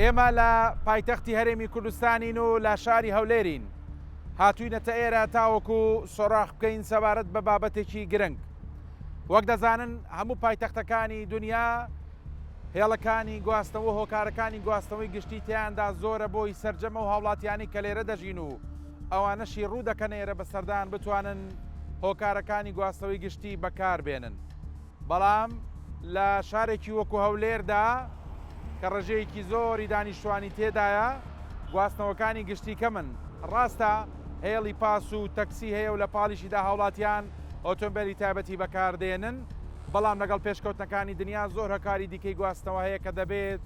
ئێمە لە پایتەختی هەرێمی کوردستانین و لە شاری هەولێرین. هاتووینەتە ئێرە تاوەکو سۆراخ بکەین سەبارەت بە بابەتێکی گرنگ. وەک دەزانن هەموو پایتەختەکانی دنیا هێڵەکانی گواستنەوە هۆکارەکانی گواستنەوەی گشتی تیاندا زۆرە بۆی سەرجەمە و هاوڵاتیانی کە لێرە دەژین و ئەوانەشی ڕوو دەکەن ئێرە بەسەردان بتوانن هۆکارەکانی گواستنەوەی گشتی بەکاربێنن. بەڵام لە شارێکی وەکو هەولێردا کە ڕێژەیەکی زۆری دانیشتوانی تێدایە گواستنەوەکانی گشتی کەمن. ڕاستە هێڵی پاس و تەکسی هەیە و لە پاڵیشیدا هاوڵاتیان ئۆتۆمبیلی تایبەتی بەکاردێنن، بەڵام لەگەڵ پێشکەوتنەکانی دنیا زۆر هۆکاری دیکەی گواستنەوە هەیە کە دەبێت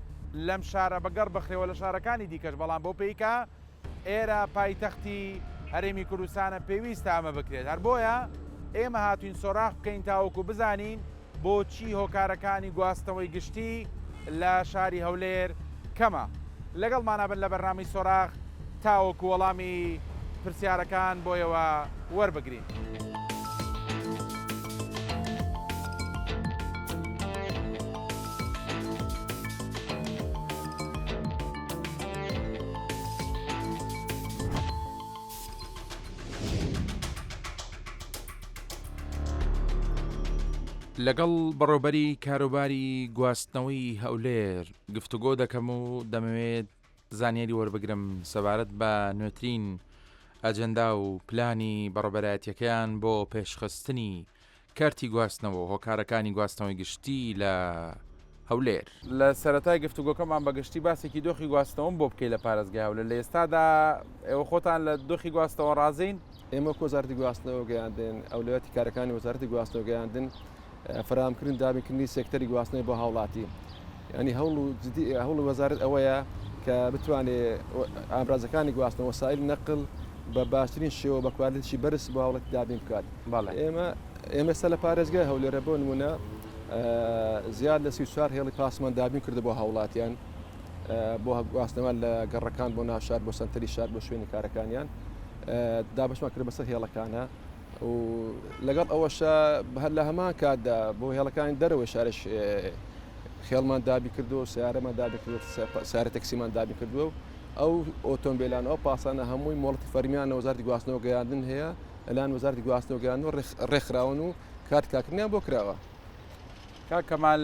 لەم شارە بەگەڕ بخرێەوە لە شارەکانی دیکەش. بەڵام بۆ پێیکە ئێرە پایتەختی هەرێمی کوردستانە پێویستە ئەمە بکرێت. هەر بۆیە ئێمە هاتوین سۆراخ بکەین تاوەکو بزانین بۆچی هۆکارەکانی گواستنەوەی گشتی لە شاری هەولێر کەمە. لەگەڵمانە بن لە بەرنامەی سۆراخ تاوەکو وەڵامی پرسیارەکان بۆیەوە وەربگرین. لەگەڵ بەڕێوەبەری کاروباری گواستنەوەی هەولێر گفتوگۆ دەکەم و دەمەوێت زانیاری وەربگرم سەبارەت بە نوێترین ئەجەندا و پلانی بەڕێوەبەرایەتیەکەیان بۆ پێشخستنی کارتی گواستنەوە و هۆکارەکانی گواستنەوەی گشتی لە هەولێر. لە سەرەتای گفتوگۆکەمان بەگشتی باسێکی دۆخی گواستنەوەم بۆ بکەی لە پارێزگای هەولێر. لە ئێستادا ئێوە خۆتان لە دۆخی گواستنەوە ڕازین؟ ئێمە وەزارەتی گواستنەوە گەیاندن ئەولوێتی کارەکانی وەزارەتی گواستنەوە گەیاندن فراهەمکردن دابینکردنی سێکتەری گواستنەوەی بۆ هاوڵاتی. ینی هەوڵ وەزارەت ئەوەیە کە بتوانێت ئامرازەکانی گواستنەوە وەسایل نەقل بە باشترین شێوە بە کوالیتیی بەرز بۆ هاوڵاتی دابین بکات. ئێمە سە لە پارێزگای هەولێرە بۆ نمونە زیاد لە 34 هێڵی پاسمان دابین کرد بۆ هاوڵاتیان بۆ گواستنەوە لە گەڕەکان بۆ ناو شار بۆ سنتەری شار بۆ شوێنی کارەکانیان دابشمان کرد بەسەر هێڵەکانە و لەگەڵ ئەوەشە هەر لە هەمان کاتدا بۆ هێڵەکانی دەرەوەی شارش خێڵمان دابی کردو و سیارەمان دابی کردو سیارە تەکسیمان دابی کردووە و ئەو ئۆتۆمبیلان ئەو پاسانە هەمووی مۆڵەتی فەرمیان وەزارەتی گواستنەوە گەیاندن هەیە ئەلان وەزارەتی گواستنەوە گەیاندن و ڕێکخراون و کات کاکردنیان بۆ کراوە. کاکەمال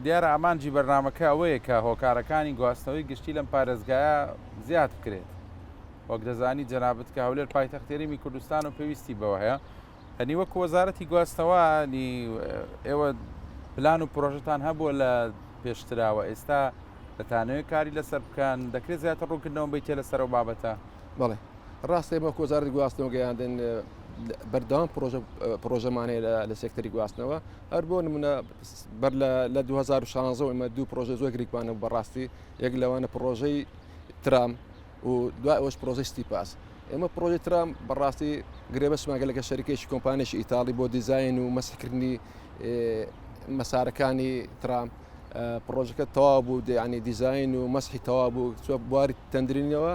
دیارە ئامانجی بەرنامەکە ئەوەیە کە هۆکارەکانی گواستنەوەی گشتی لەم پارێزگایە زیاد بکرێت. وەک دەزانی جەنابەت کە هەولێر پایتەختی هەرێمی کوردستان و پێویستی بەوە هەیە. هەنی وەکو وەزارەتی گواستنەوە ئێوە پلان و پرۆژەتان هەبووە لە پێشتراوە، ئێستا دەتانەوێت کاری لەسەر بکەن، دەکرێت زیاتر ڕوونکردنەوە بیتێ لەسەر ئەو بابەتە؟ بەڵێ ڕاستی ئێمە وەکو وەزارەتی گواستنەوە گەیاندن بەردەوام پرۆژەمان هەیە لە سێکتەری گواستنەوە. هەر بۆ نمونە بەر لە 2016 ئێمە دوو پرۆژە زۆر گرنگمانە بەڕاستی. یەک لەوانە پرۆژەی ترام و دوای ئەوەش پرۆژەی سیپاس. ئێمە پرۆژەی ترام بەڕاستی گرێبەسمان گەلەکە شەریکێکی کۆمپانیێکی ئیتاڵی بۆ دیزاین و مەسحکردنی مەسارەکانی ترام. پرۆژەکە تەواو بوو، ینی دیزاین و مەسحی تەواو بوو بواری تەندرینەوە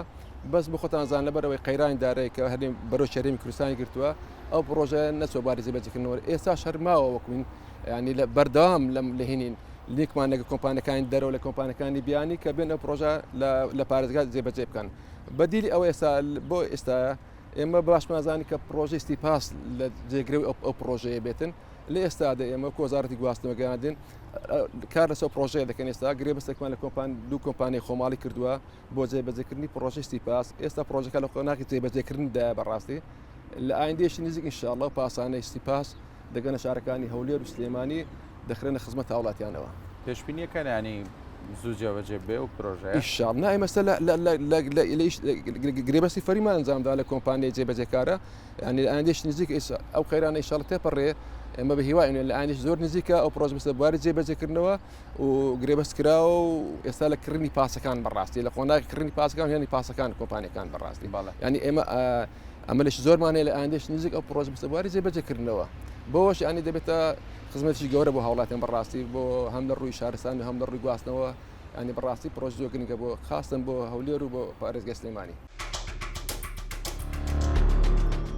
بەس بۆ خۆتانزان لەبەرەوەی قەیرانی دارەیە کە هەرێم بەرەو هەرێمی کوردستانی گرتووە ئەو پرۆژە نەچوە باری جێبەجێکردنەوە. ئێستا شەرماوە وەکوین ینی لە بەردەوام لە هێنین لیکمان لەگە کۆمپانیەکانی دەرەوە لە کۆمپانیەکانی بیانی کە بێن ئەو پرۆژە لە پارێزگا جێبەجێ بکەن. بەدیلی ئەوە ئێستا بۆ ئێستا ئێمە باشمازانی کە پرۆژەی سیپاس لە جێگرەوەی ئەو پرۆژەیە بێتن. لە ئێستادا ئێمە وەزارەتی گواستنەوە گەیاندن کار لەسەر پرۆژەیە دەکەن. ئێستا گرێبەستێکمان لە دوو کۆمپانیای خۆماڵی کردووە بۆ جێبەجێکردنی پرۆژەی سیپاس. ئێستا پرۆژەکە لە خۆناکی جێبەجێکردندا بەڕاستی لە ئایندێشی نزیک ئینشاءڵڵا و پاسانەی سیپاس دەگەنە شارەکانی هەولێر و سلێمانی دەخرێنە خزمەت هاوڵاتیانەوە. پێشبینیەکەن ینی زوو جێبەجێ بێ و پرۆژەیە ئینشاءڵڵا ئێمەستا گرێبەستی فەرمیمان ئەنجامدا لە کۆمپانیای جێبەجێکارە ینی لە ئایندێشی نزیک ئەو قەیرانە ئینشاءڵڵا تێپەڕێ. ئێمە بە هیوای لە ئایندێش زۆر نزیکە ئەو پرۆژە بەستە بواری جێبەجێکردنەوە و گرێبەستکراوە و ئێستا لە کردنی پاسەکان بەڕاستی لە خۆناغی کردنی پاسەکان ینی پاسەکان کۆمپانیەکان بەڕاستی ینی ئەمە لەش زۆرمانەیە لە ئایندێش نزیک ئەو پرۆژە بەستە بواری جێبەجێکردنەوە. بۆش ینی دەبێتە خزمەتی گەورە بۆ هاوڵاتیان بەڕاستی بۆ هەم لە ڕووی شارستان و هەم لە ڕووی گواستنەوە ینی بەڕاستی پرۆژە زۆر گرنگە بۆ خاستن بۆ هەولێر و بۆ پارێزگای سلێمانی.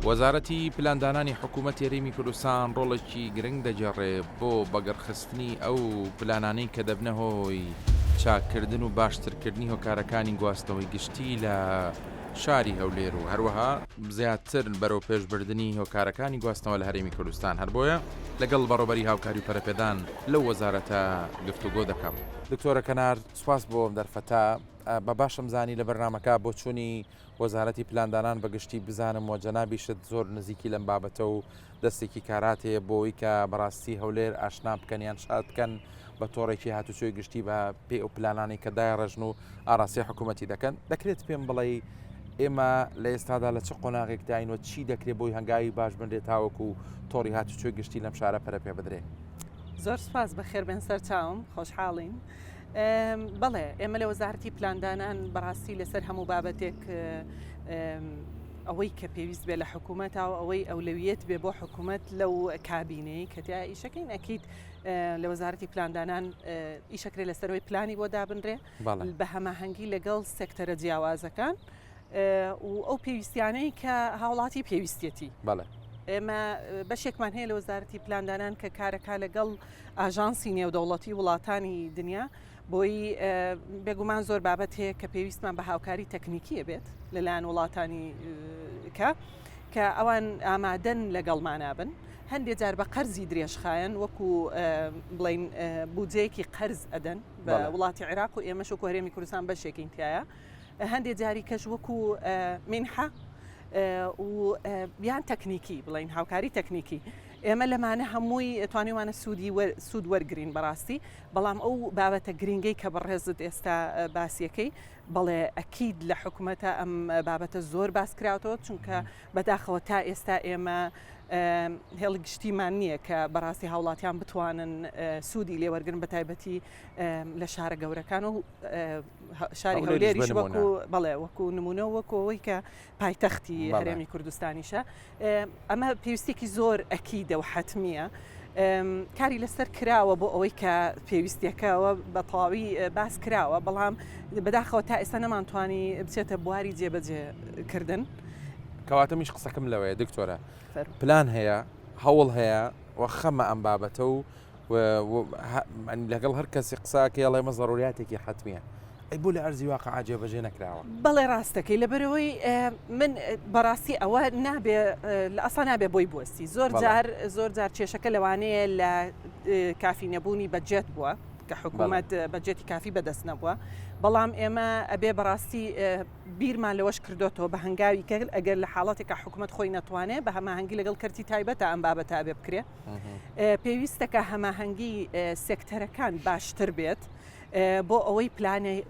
وەزارەتی پلاندانانی حکوومەتی هەرێمی کوردستان ڕۆڵێکی گرنگ دەجێڕێ بۆ بەگەڕخستنی ئەو پلانانەی کە دەبنە هۆی چاکردن و باشترکردنی هۆکارەکانی گواستنەوەی گشتی لە شاری هەولێر و هەروەها زیاتر بەرەو پێشبردننی هۆکارەکانی گواستنەوە لە هەرێمی کوردستان هەر بۆیە لەگەڵ بەڕۆبەری هاوکاری و پەرەپێدان لەو وەزارەتە گفتوگۆ دەکەم. دکتۆرە کەنار سوپاس بۆم دەرفەتا بە باشم زانی لە بەرنامەکە بۆ چوونی وەزارەتی پلاندانان بەگشتی بزانم و جەنابیشت زۆر نزیکی لەم بابەتە و دەستێکی کاراتێ بۆی کە بەڕاستی هەولێر ئاشنا بکەنیان شاد بکەن بە تۆڕێکی هاتوچۆی گشتی بە پێ ئەو پلانانی کە دای ڕژن و ئاراسی حکوومەتی دەکەن دەکرێت پێم بڵێ ئێمە لە ئێستادا لە چ قۆناغێک داینەوە چی دەکرێت بۆی هەنگاوی باش بندێت تاوەکو و تۆڕی هاتوچۆی گشتی لەم شارە پەرە پێ بدرێ. زۆر سپاس بە خێربێن سەر چاوم خۆشحاڵین. بەڵێ ئێمە لە وەزارەتی پلاندانان بەڕاستی لەسەر هەموو بابەتێک ئەوەی کە پێویست بێ لە حکوومەتە و ئەوەی ئەولەویەت بێ بۆ حکوومەت لەو کابینەی کە تیا ئیشەکەین ئەکیید لە وەزارەتی پلاندانان ئیشەکرێ لەسەرەوەی پلانی بۆ دابنرێ بە هەماهەنگی لەگەڵ سێکتەرە جیاوازەکان و ئەو پێویستیانەی کە هاوڵاتی پێویستێتی ئێمە بەشێکمان هەیە لە وەزارەتی پلاندانان کە کارەکە لەگەڵ ئاژانسی نێودەوڵەتی وڵاتانی دنیا بۆی بێگومان زۆر بابەت هەیە کە پێویستمان بە هاوکاری تەکنیکیە بێت لەلایەن وڵاتانی کە ئەوان ئامادەن لەگەڵمانابن هەندێک جار بە قەرزی درێژخایەن وەکو بڵین بودجەیەکی قەرز ئەدەن بە وڵاتی عێراق و ئێمەش وەکو هەرێمی کوردستان بەشێکین تایە هەندێک جاری کەش وەکو منحە و بیان تەکنیکی بڵین هاوکاری تەکنیکی ئێمە لەمانە هەمووی توانیوانە سوود وەرگرین بەڕاستی بەڵام ئەو بابەتە گرنگەی کە بەڕێزت ئێستا باسیەکەی بەڵێ ئەکید لە حکوومەتە ئەم بابەتە زۆر باسکراوەوە چونکە بەداخەوە تا ئێستا ئێمە هێڵگشتیمان نییە کە بەڕاستی هاوڵاتیان بتوانن سوودی لێوەرگن بە تایبەتی لە شارە گەورەکان و شاری هەولێریش وەکو بەڵێ وەکو نمونە وەکەوەی کە پایتەختی هەرێمی کوردستانیشە ئەمە پێویستێکی زۆر ئەکیدە و حتمیە کاری لەسەر کراوە بۆ ئەوەی کە پێویستیەکەەوە بە تەواوی باس کراوە بەڵام بەداخەوە تا ئێستا نەمانتوانی بچێتە بواری جێبەجێکردن کەواتە میش قسەکەم لەوەیە دکتۆرە پلان هەیە هەوڵ هەیە و خەمە ئەم بابەتە و لەگەڵ هەر کەسی قساکە ئەڵێ مە زەڕوریاتێکی حتمیە ئەی بۆ لە ئەرزی واقع جێبەجێ نەکراوە بەڵێ ڕاستەکەی لەبەرەوەی من بەڕاستی ئەوە نابێ لە ئەسا نابێ بۆی بوەستی زۆر جار کێشەکە لەوانەیە لە کافی نەبوونی بەجێت بووە کە حکوومەت بەجێتی کافی بەدەست نەبووە بەڵام ئێمە ئەبێ بەڕاستی بیرمان لەوەش کردوەوە بە هەنگاوی کە ئەگەر لە حاڵاتێکە حکوومەت خۆی نەتوانێت بە هەماهەنگی لەگەڵ کەرتی تایبەتە ئەم بابەتە بێ بکرێ پێویستەکە هەماهەنگی سێکتەرەکان باشتر بێت بۆ ئەوەی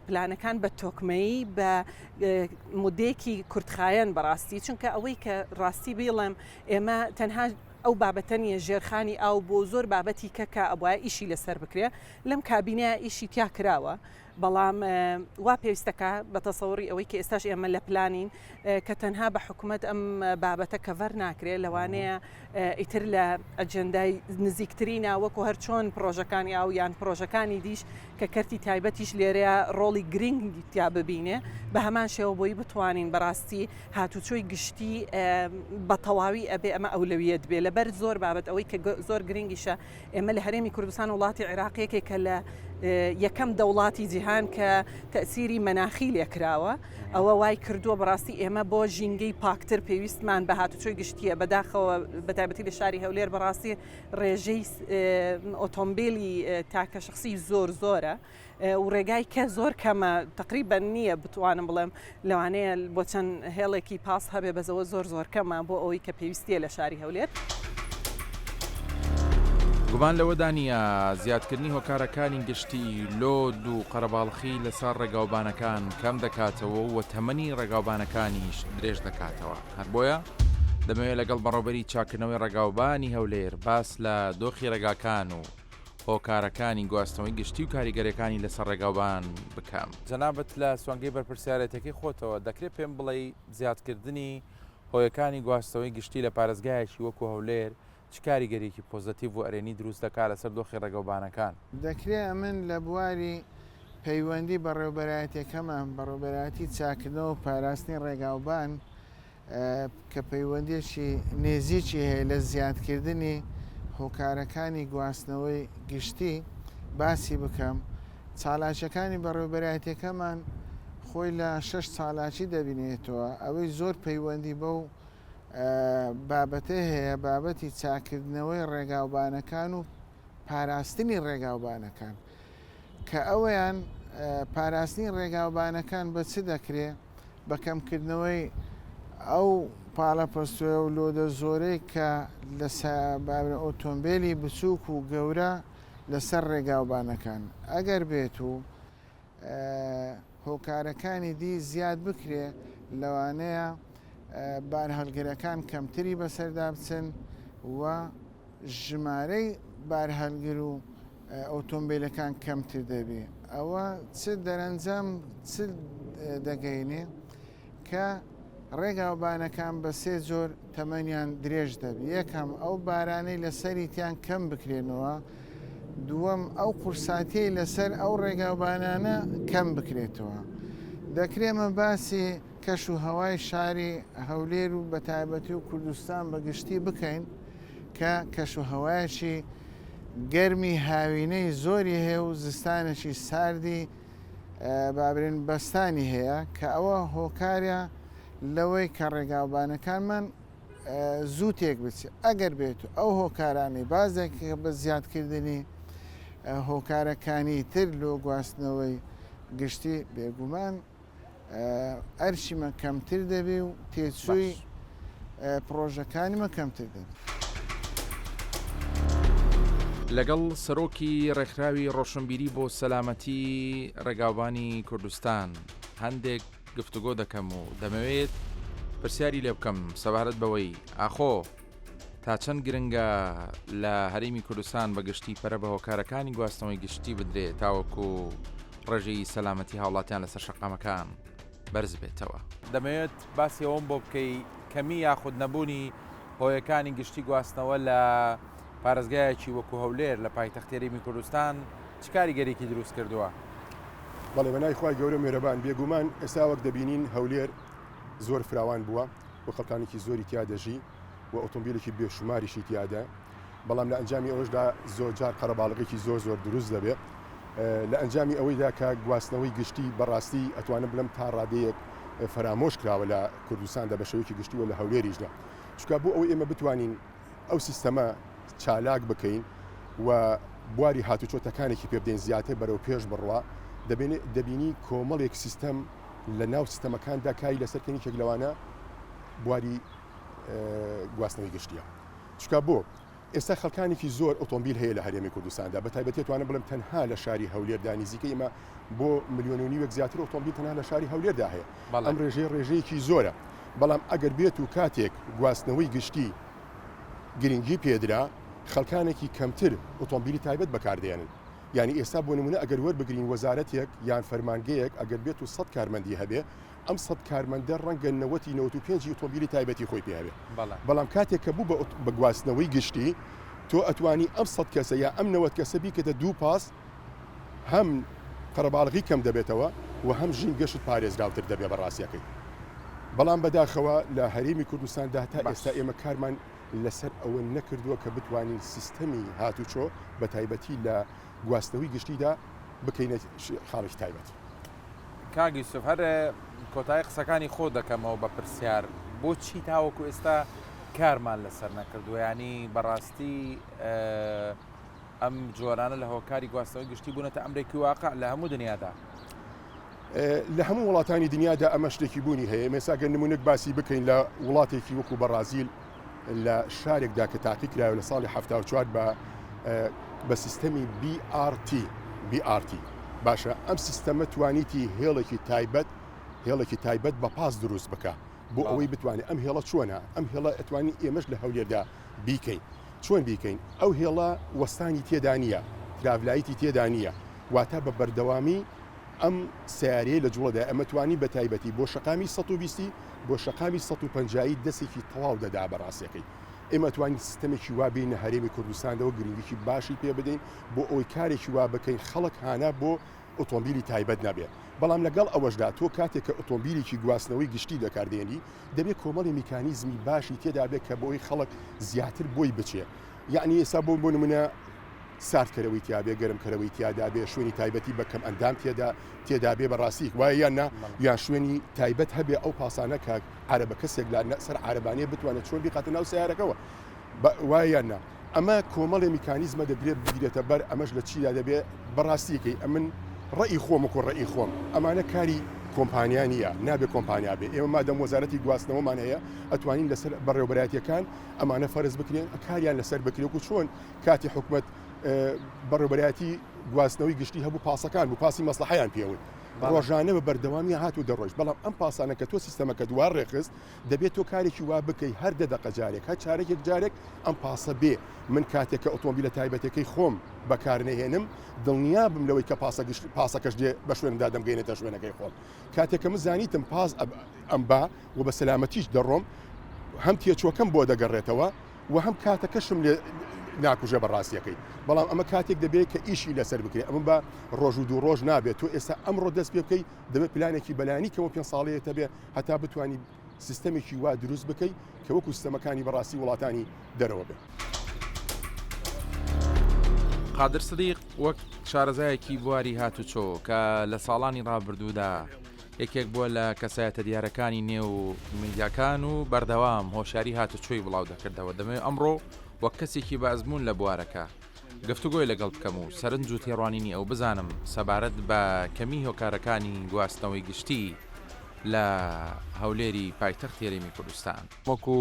پلانەکان بە تۆکمەیی بە مودێکی کورتخایەن بەڕاستی چونکە ئەوەی کە ڕاستی بڵێم ئێمە تەنها ئەو بابەتە نیە ژێرخانی ئاو بۆ زۆر بابەتی کەکە ئەوە ئیشی لەسەر بکرێ لەم کابینە ئیشی تیا کراوە بەڵام وا پێویستەکە بە تەسەوری ئەوەی کە ئێستاش ئێمە لە پلانین کە تەنها بە حکوومەت ئەم بابەتە کەڤەر ناکرێت لەوانەیە ئیتر لە ئەجەندای نزیکترینە وەکو هەر چۆن پرۆژەکانی ئاو یان پرۆژەکانی دیش کە کەرتی تایبەتیش لێرەیە ڕۆڵی گرنگی تیا ببینێ بە هەمان شێوە بۆی بتوانین بەڕاستی هاتوچۆی گشتی بە تەواوی ئەبێ ئەمە ئەولەویەت بێ لەبەر زۆر بابەت ئەوەی کە زۆر گرنگیشە ئێمە لە هەرێمی کوردستان وڵاتی عێراقیەکێک کە لە یەکەم دەوڵاتی جیهان کە تەسیری مەناخی لێکراوە ئەوە وای کردووە بەڕاستی ئێمە بۆ ژینگەی پاکتر پێویستمان بە هاتوچۆی گشتیە بەداخەوە بەتایبەتی لە شاری هەولێر بەڕاستی ڕێژەی ئۆتۆمبیلی تاکە شخصی زۆرە و ڕێگای کە زۆر کەمە تقریبەن نییە بتوانم بڵێم لەوانەیە بۆ چەند هێڵێکی پاس هەبێ بەزەوە زۆر کەمە بۆ ئەوەی کە پێویستیە لە شاری هەولێر گومان لەوەدانە زیادکردنی هۆکارەکانی گشتی لۆد و قەرەباڵخی لەسەر ڕێگاوبانەکان کەم دەکاتەوە و تەمەنی ڕێگاوبانەکانیش درێژ دەکاتەوە هەر بۆیە دەمەوێت لەگەڵ بەڕێوەبەری چاکردنەوەی ڕێگاوبانی هەولێر باس لە دۆخی ڕێگاکان و هۆکارەکانی گواستنەوەی گشتی و کاریگەریەکانی لەسەر ڕێگاوبان بکەم جەنابەت لە سوانگەی بەرپرسیارەتەکەی خۆتەوە دەکرێت پێم بڵێ زیادکردنی هۆیەکانی گواستنەوەی گشتی لە پارێزگایەکی وەکو هەولێر چ کاریگەریەکی پۆزتیڤ و ئەرێنی دروست دەکات لەسەر دۆخی ڕێگاوبانەکان دەکرێت من لە بواری پەیوەندی بەڕێوەبەرایەتەکەمە بەڕێوەبەرایەتی چاکردنەوە و پاراستنی ڕێگاوبان کە پەیوەندیەکی نێزییکی هەیە لە زیادکردنی هۆکارەکانی گواستنەوەی گشتی باسی بکەم چالاکیەکانی بەڕێوەبەرایەتیەکەمان خۆی لە 6 چالاکی دەبینێتەوە ئەوەی زۆر پەیوەندی بەو بابەتە هەیە بابەتی چاکردنەوەی ڕێگاوبانەکان و پاراستنی ڕێگاوبانەکان کە ئەویان پاراستنی ڕێگاوبانەکان بە چ دەکرێت بە کەمکردنەوەی ئەو پاڵەپەستوە و لۆدە زۆرەی کە لە ئۆتۆمبیلی بچووک و گەورە لەسەر ڕێگاوبانەکان ئەگەر بێت و هۆکارەکانی دی زیاد بکرێ لەوانەیە بارهەڵگرەکان کەمتری بەسەردا بچن و ژمارەی بارهەڵگر و ئۆتۆمبیلەکان کەمتر دەبێ ئەوە چ دەرەنجام چ دەگەینێ کە ڕێگاوبانەکان بە سێ جۆر تەمەنیان درێژ دەبێت یەکەم ئەو بارانەی لەسەریتیان کەم بکرێنەوە دووەم ئەو قورساتیەی لەسەر ئەو ڕێگاوبانانە کەم بکرێتەوە دەکرێمە باسی کەش و هەوای شاری هەولێر و بەتایبەتی و کوردستان بەگشتی بکەین کە کەش و هەوایەکی گەرمی هاوینەی زۆری هەیە و زستانێکی ساردی بابرین بەستانی هەیە کە ئەوە هۆکارە لەوەی کە ڕێگاوبانەکانمان زوو تێک بچێت ئەگەر بێت ئەو هۆکارانی بازێک بە زیادکردنی هۆکارەکانی تر لۆ گواستنەوەی گشتی بێگومان ئەرشیمە کەمتر دەبێ و تێچووی پرۆژەکانیمە کەمتر دەبێت. لەگەڵ سەرۆکی ڕێکخراوی ڕۆشنبیری بۆ سەلامەتی ڕێگاوبانی کوردستان هەندێک گفتوگۆ دەکەم و دەمەوێت پرسیاری لێ بکەم سەبارەت بەوەی ئاخۆ تا چەند گرنگە لە هەرێمی کوردستان بەگشتی پەرە بە هۆکارەکانی گواستنەوەی گشتی بدرێت تاوەکو ڕێژەی سەلامەتی هاوڵاتیان لەسەر شەقامەکان بەرز بێتەوە. دەمەوێت باسی ئەوم بۆ بکەی کەمی یاخود نەبوونی هۆیەکانی گشتی گواستنەوە لە پارێزگایەکی وەکو هەولێر لە پایتەختی هەرێمی کوردستان چ کاریگەریەکی دروست کردووە؟ بەڵێ بەنای خوای گەورە مێرەبان بێگومان ئێستا وەک دەبینین هەولێر زۆر فراوان بووە و خەڵکانێکی زۆری تیا دەژی و ئۆتۆمبیلێکی بێشماریشی تیادا بەڵام لە ئەنجامی ئەوەشدا زۆر جار قەرەباڵغێکی زۆر دروست دەبێت لە ئەنجامی ئەوەیدا کە گواستنەوەی گشتی بەڕاستی ئەتوانم بڵم تا ڕادەیەک فەرامۆش کراوە لە کوردستاندا بە شێوەیەکی گشتی و لە هەولێریشدا چونکە بۆ ئەوەی ئێمە بتوانین ئەو سیستەمە چالاک بکەین و بواری هاتوچۆتەکانێکی پێ بدەین زیاتر بەرەو پێش بڕوا دەبینی کۆمەڵێک سیستەم لە ناو سیستەمەکاندا کای لەسەرکەنی لەوانە بواری گواستنەوەی گشتیە چونکە بۆ ئێستا خەڵکانێکی زۆر ئۆتۆمبیل هەیە لە هەرێمی کوردستاندا بە تایبەتی توانم بڵم تەنها لە شاری هەولێردا نزیکە ئێمە بۆ 1.5 ملیۆن زیاتر ئۆتۆمبیل تەنها لە شاری هەولێردا هەیە ئەم ڕێژەیەکی زۆرە بەڵام ئەگەر بێت و کاتێک گواستنەوەی گشتی گرنگی پێدرا خەڵکانێکی کەمتر ئۆتۆمبیلی تایبەت بەکاردێنن یعنی ئێستا بۆ نمونە ئەگەر وەربگرین وەزارەتێک یان فەرمانگەیەک ئەگەر بێت و 100 کارمەندی هەبێ ئەم 100 کارمەندە ڕەنگە 95 ئۆتۆمبیلی تایبەتی خۆی پێ هەبێ بەڵام کاتێک کە بوو بە گواستنەوەی گشتی تۆ ئەتوانی ئەم 100 کەسە یا ئەم 90 کەسە بیکەتە دوو پاس هەم قەرەباڵغی کەم دەبێتەوە و هەم ژین گەشت پارێزراوتر دەبێ بەڕاستیەکەی بەڵام بەداخەوە لە هەرێمی کوردستاندا تا ئێستا ئێمە کارمان لەسەر ئەوە نەکردووە کە بتوانین سیستەمی هاتوچۆ بە تایبەتی لە گواستنەوەی گشتیدا بکەینە خاڵی تایبەت. کاک یوسف هەر کۆتایی قسەکانی خۆ دەکەمەوە بە پرسیار بۆچی تاوەکو ئێستا کارمان لەسەر نەکردووە ینی بەڕاستی ئەم جۆرانە لە هۆکاری گواستنەوەی گشتی بوونەتە ئەمریکی واقع لە هەموو دنیادا لە هەموو وڵاتانی دنیادا ئەمە شتێکی بوونی هەیە مێساگەر نمونەک باسی بکەین لە وڵاتێکی وەکو بەرازیل لە شارێکدا کە تاقی کرایەوە لە ساڵی 1974 بە سیستەمی BRT باشە ئەم سیستەمە توانیتی هێڵێکی تایبەت بە پاس دروست بکە بۆ ئەوەی بتوانێت ئەم هێڵە چۆنە ئەم هێڵە ئەتوانی ئێمەش لە هەولێردا بیکەین چۆن بیکەین ئەو هێڵە وەستانی تێدا نییە تراڤلایەتی تێدا نییە واتە بە بەردەوامی ئەم سیارەیە لە جوڵەدا ئەمە توانی بە تایبەتی بۆ شەقامی 120 بۆ شەقامی 150 دەستێکی تەواو دەدا بەڕاستیەکەی ئێمە توانین سیستەمێکی وا بین هەرێمی کوردستانەوە گرنگیکی باشی پێ بدەین بۆ ئەوی کارێکی وا بکەین خەڵک هانا بۆ ئۆتۆمبیلی تایبەت نابێت بەڵام لەگەڵ ئەوەشدا تۆ کاتێک کە ئۆتۆمبیلێکی گواستنەوەی گشتی دەکاردێنی دەبێت کۆمەڵی میکانیزمی باشی تێدا بێت کە بۆی خەڵک زیاتر بۆی بچێ یعنی ئێستا بۆ نمونە ساردکەرەوەی تیاابێ گەرمکەرەوەی تیادا بێ شوێنی تایبەتی بەکەم ئەندام تێدا بێ بەڕاستی وایە یاننا یان شوێنی تایبەت هەبێ ئەو پاسانە کە عربە کەسێک لا سەر عربانەیە بتوانێت چۆن بیقاتە ناو سیارەکەەوە وایە یاننا ئەمە کۆمەڵی میکانیزمە دەبێت بگرێتە بەر ئەمەش لە چیدا دەبێ بەڕاستیەکەی ئەمن ڕێی خۆم و ڕێی خۆم ئەمانە کاری کۆمپانیانە نابێ کۆمپانیا بێ ئێمە مادەم وەزارەتی گواستنەوەمان هەیە ئەتوانین لەسەر بەڕێوەبەرایەتیەکان ئەمانە فەرز بکرێن کاریان لەسەر بکرێت و چۆن کاتی حکومت بەڕێوەبەرایەتی گواستنەوەی گشتی هەبوو پاسەکان و پاسی مەسلحەیان پێوت ڕۆژانە بە بەردەوامی هاتو دەڕۆژ بەڵام ئەم پاسانە کە تۆ سیستەمەکە دووار ڕێخست دەبێت تۆ کارێکی وا بکەی هەر دەدەقە جارێک هە چارێک جارێک ئەم پاسە بێ من کاتێککە ئۆتۆمبیلە تایبەتەکەی خۆم بەکارنەهێنم دڵنیا بم لەوەی کە پاسەکەش دێ بە شوێندا دەمگەینێتە شوێنەکەی خۆم کاتێککە من زانیتم پاس ئەم با و بە سەلامەتیش دەڕۆم هەم تێچۆکەم بۆ دەگەڕێتەوە و هەم کاتەکەشم لێ ناکوژە بەڕاستیەکەی بەڵام ئەمە کاتێک دەبێت کە ئیشی لەسەر بکرێت ئەمە بە ڕۆژ و دوو ڕۆژ نابێت تۆ ئێستا ئەمڕۆ دەست پێ بکەیت دەبێت پلانێکی بەلانی کەەوە 5 ساڵەیەتە بێ هەتا بتانی سیستەمێکی وا دروست بکەیت کە وەکو سیستەمەکانی بەڕاستی وڵاتانی دەرەوە بێت. قادر سدیق وەک شارەزایەکی بواری هاتوچۆ کە لە ساڵانی ڕابردوودا یەکێک بووە لە کەسایەتە دیارەکانی نێو میدیاکان و بەردەوام هۆشیاری هاتوچۆی بڵاو دەکردەوە دەمەوێت ئەمڕۆ وەک کەسێکی بە ئەزمون لە بوارەکە گفتوگۆی لەگەڵ بکەم و سەرنج و تێڕوانینی ئەو بزانم سەبارەت بە کەمی هۆکارەکانی گواستنەوەی گشتی لە هەولێری پایتەختی هەرێمی کوردستان وەکو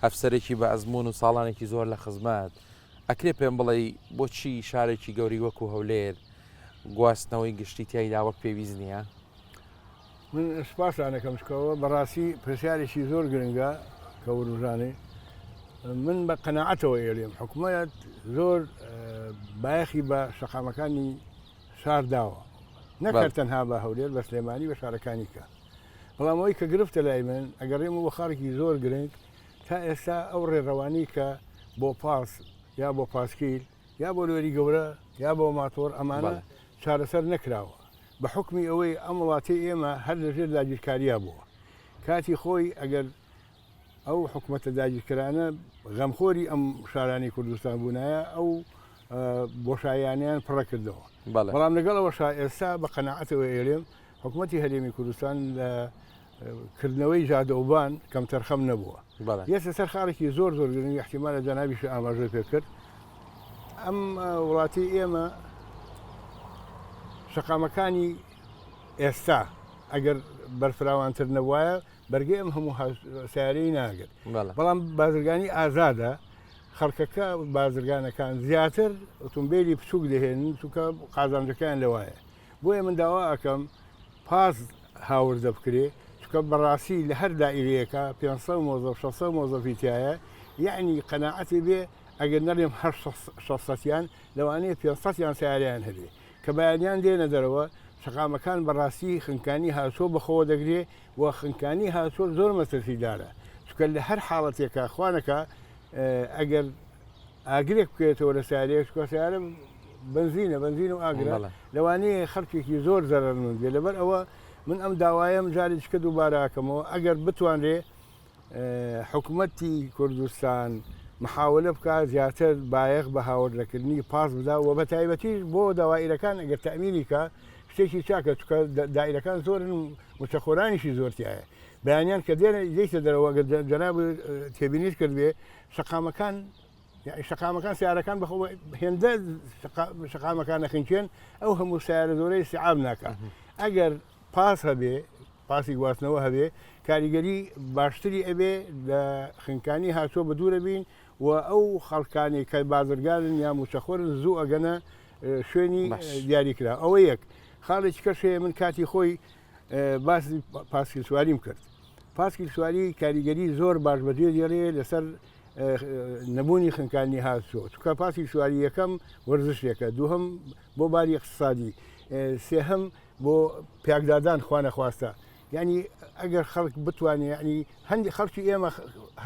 ئەفسەرێکی بە ئەزمون و ساڵانێکی زۆر لە خزمەت ئەکرێ پێم بڵێ بۆچی شارێکی گەوری وەکو هەولێر گواستنەوەی گشتی تیایدا وەک پێویست نییە؟ من سپاسانەکەم شکەوە بەڕاستی پرسیارێکی زۆر گرنگە کە وروژانێ من بە قەناعەتەوە ئێڵێم حکوومەت زۆر بایەخی بە شەقامەکانی شار داوە نەکرد تەنها بە هەولێر بە سلێمانی بە شارەکانی کە بەڵام ئەوەی کە گرفتە لای من ئەگەڕێم و خاڵێکی زۆر گرنگ تا ئێستا ئەو ڕێڕەوانی کە بۆ پاس یا بۆ پاسکیل یا بۆ لۆری گەورە یا بۆ ماتۆر ئەمانە چارەسەر نەکراوە بە حکمی ئەوەی ئەم وڵاتی ئێمە هەر لەژێر داگیرکاریە بووە کاتی خۆی ئەگەر ئەو حکوومەتە داگیرکرانە غەمخۆری ئەم شارانی کوردستان بوونایە ئەو بۆشاییانیان پڕە کردەوە بەڵام لەگەڵەوە ئێستا بە قەناعەتەوە ئێڵێم حکوومەتی هەرێمی کوردستان لە کردنەوەی جادەوبان کەم تەرخەم نەبووە یەستا سەر خاڵێکی زۆر زۆر گرنگی احتیمالە جەنابیش ئاماژە پێ کرد ئەم وڵاتی ئێمە شەقامەکانی ئێستا ئەگەر بەرفراوانتر نەبوایە بەرگێ ئەم هەموو سیارەی ناگرێت بەڵام بازرگانی ئازادە خەڵکەکە بازرگانەکان زیاتر ئۆتۆمبیلی بچووک دەهێنن چونکە قازانجەکان لەوایە بۆیە من داوا ئەکەم پاس هاوردە بکرێ چونکە بەڕاستی لە هەر دائیرەیەکە 500 مۆزەف 600 مۆزەفی تایە یعنی قەناعەتی بێ ئەگەر نەڵێم هەر 600یان لەوانەیە 500یان سیاریان هەبێ کە بەیانیان دێنە دەرەوە شەقامەکان بەڕاستی خنکانی هاتۆ بەخۆوە دەگرێ و خنکانی هاتۆ زۆر مەترسیدارە چونکە لە هەر حاڵەتێکە خوانەکە ئەگەر ئاگرێک بکرێتەوە لە سیارەیەک سیارە بنزین و ئاگرە لەوانەیە خەڵکێکی زۆر زەرەرمەند بێ لەبەر ئەوە من ئەم داوایم جارێککە دووبارەکەمەوە ئەگەر بتوانرێ حکوومەتی کوردستان محاولە بکە زیاتر بایەخ بە هاوردەکردنی پاس بدا و بە تایبەتی بۆ داوائیرەکان ئەگەر تەمینی کە شتێکی چاکە چکە دائیرەکان زۆرن مچەخۆرانیشی زۆرتیایە بەیانیان کە دێتە دەرەوە جەناب تێبینیت کرد بێ شەقامەکان سیارەکان بەخۆ هێندە شەقامەکان نەخنچێن ئەو هەموو سیارە زۆرەی سعاب ناکە ئەگەر پاس هەبێ پاسی گواستنەوە هەبێ کاریگەری باشتری ئەبێ لە خنکانی هاتۆ بە دوورە بین و ئەو خەڵکانی کە بازرگانن یا موچەخۆرن زوو ئەگەنە شوێنی دیاریکرا ئەوە یەک خاڵێکی کەشەیە من کاتی خۆی باسی پاسکیل سواریم کرد پاسکیل سواری کاریگەری زۆر باش بەدێ دێڵێ لەسەر نەبوونی خنکانی هاتۆ چکە پاسی سواری یەکەم وەرزشێکە دووهەم بۆ باری اقتصادی سێهەم بۆ پیاکدادان خوا نەخواستە یعنی ئەگەر خەڵک بتوانێت ینی هەندێک خەڵکی ئێمە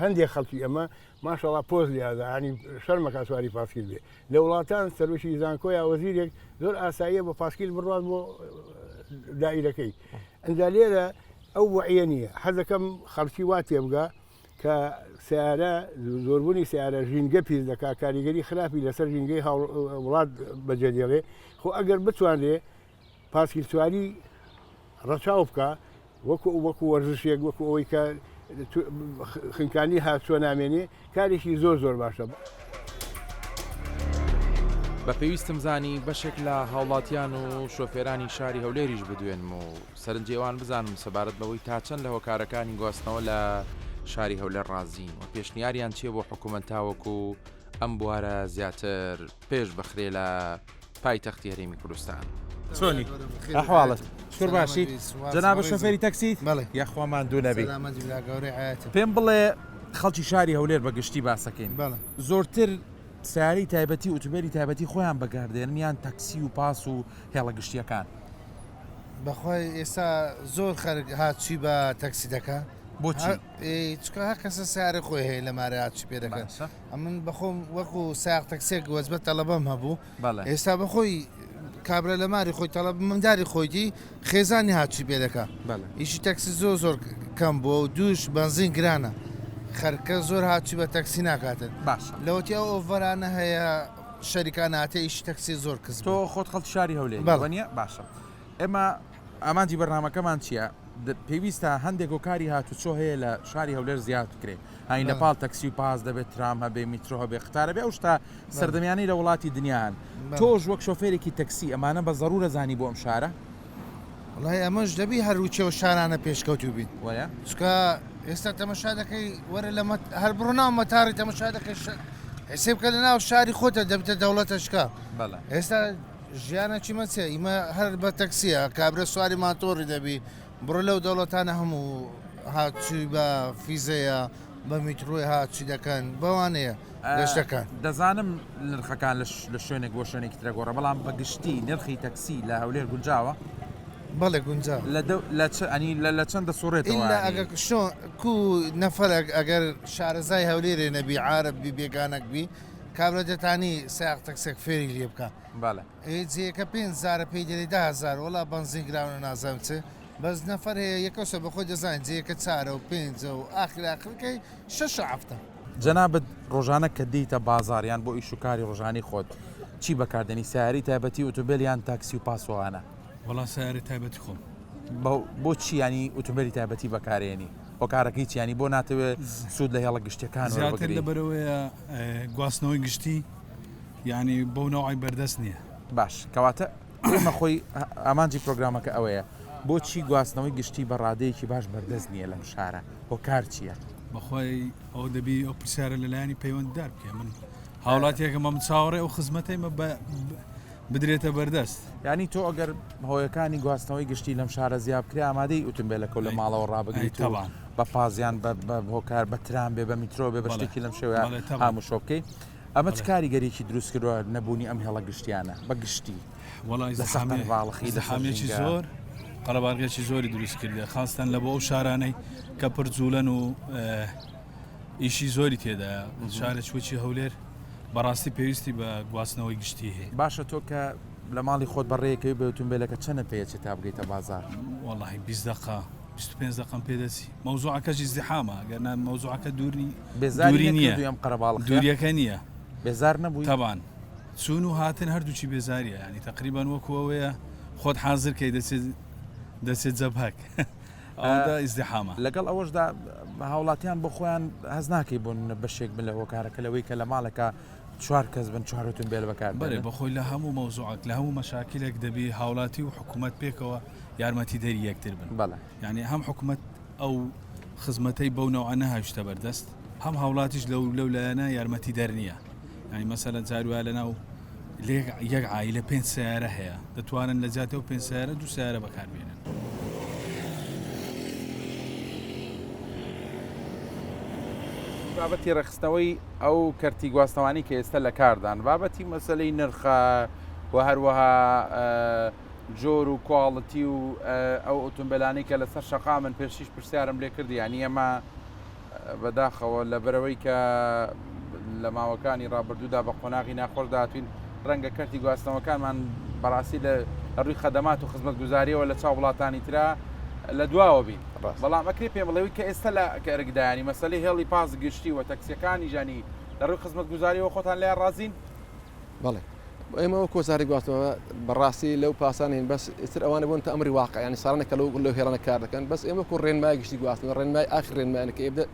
هەندێک خەڵکی ئەمە ماشەڵا پۆز لیادا ینی شەرمەکە سواری پاسکیل بێ لە وڵاتان سەرۆکی زانکۆی یا وەزیرێک زۆر ئاساییە بە پاسکیل بڕات بۆ دائیرەکەی ئەنجا لێرە ئەو وعیە نییە حەزەکەم خەڵکی وا تێبگا کە سیارە زۆربوونی سیارە ژینگە پیس دەکات کاریگەری خراپی لەسەر ژینگەی وڵات بەجێدێڵێ خۆ ئەگەر بتوانێ پاسکیل سواری ڕەچاو بکە وەکو وەرزشێک وەکو ئەوەی کە خنکانی هاتووە نامێنێ کارێکی زۆر باشە. بە پێویستم زانی بەشێک لە هاوڵاتیان و شۆفێرانی شاری هەولێریش بدوێنم و سەرنجێوان بزانم سەبارەت بەوەی تا چەند لە هۆکارەکانی گواستنەوە لە شاری هەولێر ڕازین و پێشنیاریان چیە بۆ حکوومەت تاوەکو ئەم بوارە زیاتر پێش بەخرێ لە پایتەختی هەرێمی کوردستان. چۆنی ئەحواڵت شکر باشی جەنابە شۆفێری تەکسیت یاخوامان دوو نەبی پێم بڵێ خەڵکی شاری هەولێر بە گشتی باسەکەین زۆرتر سیاری تایبەتی ئۆتۆمبیلی تایبەتی خۆیان بەگاردێنن یان تەکسی و پاس و هێڵە گشتیەکان بەخۆی ئێستا زۆر خەرک هاتچی بە تەکسی دەکە بۆچی چکە هەر کەسە سیارە خۆی هەیە لە مارە هاتچی پێ دەکەن من بەخۆم وەکو ساق تەکسێک وەزبەت تەلەبەم هەبوو ئێستا بەخۆی کابرا لە ماری خۆی تەڵەب منداری خۆیتی خێزانی هاتچی پێ دەکە ئیشی تەکسی زۆر کەم بووە و دووش بنزین گرانە خەرکە زۆر هاتچی بە تەکسی ناکاتن لەوەتی ئەو ئۆڤەرانە هەیە شەریکان هاتێ ئیشی تەکسی زۆر کەس تۆ خۆت خەڵکی شاری هەولێر بەڵێ باشە ئێمە ئامانجی بەرنامەکەمان چییە پێویستە هەندێک هۆکاری هاتوچۆ هەیە لە شاری هەولێر زیاد بکرێت هاین لە پاڵ تەکسی و پاس دەبێت ترام هەبێ میترۆ هەبێ قوتارە بێ ئەو شتا سەردەمیانەی لە وڵاتی دنیاان تۆش وەک شۆفێرێکی تەکسی ئەمانە بە زەڕورە زانی بۆ ئەم شارە وڵای ئەمەش دەبی هەروچەوە شارانە پێشکەوتوو بین وایە چکە ئێستا تەمەشا دەکەی وەرە لە هەر بڕۆناو مەتاری تەمەشا دەکەی حسێب کە لە ناو شاری خۆتە دەبتە دەوڵەتەشکە ئێستا ژیانە چیمەچێ ئیمە هەر بە تەکسیە کابرا سواری ماتۆڕی دەبی بڕۆ لەو دەوڵەتانە هەموو هاتچووی بە فیزەیە بە میترۆی هاتچی دەکەن بەوانەیە گەشتەکان دەزانم نرخەکان لە شوێنێک بۆ شوێنێکی ترەگۆڕە بەڵام بەگشتی نرخی تەکسی لە هەولێر گونجاوە بەڵێ گونجا لە چەندە سوڕێتەوە ئەگە کو نەفەر ئەگەر شارەزای هەولێرێ نەبی عارب بی بێگانەک بی کابرا دەتانی ساق تەکسێک فێری لێ بکە جێەکە 5,000 پێی دەری 10,000 وڵا بنزین گراونە نازەم چێ بەس نەفەر هەیە یەکەسە بەخۆی دەزانین جێەکە 4 و 5 و ئاخراخەکەی 6 هەفتە جەنابەت ڕۆژانە کە دیتە بازاریان بۆ ئیش و کاری ڕۆژانی خۆت چی بەکاردێنی سیاری تایبەتی ئۆتۆمبیلیان تاکسی و پاسۆوانە وڵا سیاری تایبەتی خۆم بۆ چیانی ئۆتۆمبیلی تایبەتی بەکارێنی هۆکارەکەی چیانی بۆ ناتەوێت سوود لە هێڵە گشتەکان زیاتر لەبەرەوەیە گواستنەوەی گشتی یعنی بۆ ناوعی بەردەست نییە باش کەواتە ئێمە خۆی ئامانجی پرۆگرامەکە ئەوەیە بۆچی گواستنەوەی گشتی بە ڕادەیەکی باش بەردەست نییە لەم شارە هۆکار چییە بەخۆی ئەو دەبی ئەو پرسیارە لەلایانی پەیوەنددار بکە من هاوڵاتیەکەمە چاوەڕێ ئەو خزمەتەیمە بدرێتە بەردەست ینی تۆ ئەگەر هۆیەکانی گواستنەوەی گشتی لەم شارە زیاب کرێ ئامادەی ئۆتۆمبیلەکە لە ماڵەوە ڕابگریت بە پازیان بە هۆکار بە ترام بێ بە میترۆ بێ بە شتێکی لەم شێوە هەموو شۆبکەی ئەمە چ کاریگەریی دروست کردووە نەبوونی ئەم هێڵە گشتیانە بە گشتی وەڵی زەحامێکی زۆر قەڵەبارگێکی زۆری دروست کردە خاستان لە بۆ ئەو شارانەی کە پرجوولەن و ئیشی زۆری تێدا شارە چوەکی هەولێر بەڕاستی پێویستی بە گواستنەوەی گشتی هەیە باشە تۆ کە لە ماڵی خۆت بەڕێیەکەوی بە ئۆتۆمبیلەکە چەندە پێچێت تا بگەیتە بازار وەڵی 20 دقە 25 دقم پێدەچی مەوزوعەکەشی زیحامە گەرنا مەوزوعەکە دووری نییە دویم قەرەباڵ دووریەکە نییە بێزار نەبووی تەبان چون و هاتن هەردووچی بێزاریە ینی تقریبان وەکوەوەیە خۆت حازرکەی دەچێت جەبهەک ئەودا ئیزدیحامە لەگەڵ ئەوەشدا هاوڵاتیان بۆ خۆیان هەز ناکەی بوون بەشێک بن لە هۆکارەکە لەوەی کە لە ماڵەکە 4 کەس بن 4 ئۆتۆمبیل بەکار بەێ بەخۆی لە هەموو مەوزوعات لە هەموو مەشاکلێک دەبی هاوڵاتی و حکوومەت پێکەوە یارمەتی دەری یەکتر بن بەڵێ یعنی هەم حکوومەت ئەو خزمەتەی بەو نەوە نەهاوشتە بەردەست هەم هاوڵاتیش لەو لایەنە یارمەتی دەرنیە ینی مەسەلەن جاروە لەناو یەک عایلە 5 سیارە هەیە دەتوانن لە جاتەوە 5 سیارە 2 سیارە بەکاربێنن بابەتی ڕێخستنەوەی ئەو کەرتی گواستنەوانی کە ئێستا لە کاردان بابەتی مەسلەی نرخە و هەروەها جۆر و کواڵەتی و ئەو ئۆتۆمبیلانی کە لەسەر شەقا من پێشیش پرسیارم لێ کردی ینی ئەمە بەداخەوە لە بەرەوەی کە لە ماوەکانی ڕابردوودا بە قۆناغی ناخۆش داهاتوین ڕەنگە کەرتی گواستنەوەکانمان بەڕاستی لە ڕووی خەدەمات و خزمەت گوزاریەوە لە چاو وڵاتانی ترا لە دواوە بین بەڵام ئەکرێ پێم بڵێوی کە ئێستا لە کەرگدایانی مەسەلەی هێڵی پاس گشتی و تەکسیەکانی ژانی لە ڕووی خزمەتگوزاریەوە خۆتان لێ ڕازین؟ بەڵێ ئێمە کۆزاری گواستنەوە بەڕاستی لەو پاسانین بەس ئێستر ئەوانە بوون تا ئەمری واقع ینی ساڵانێکە لەو هێڵانە کار دەکەن بەس ئێمە کو ڕێنمای گشتی گواستنەوە ڕێنمای ئاخر ڕێنمایانەکە ئێبدە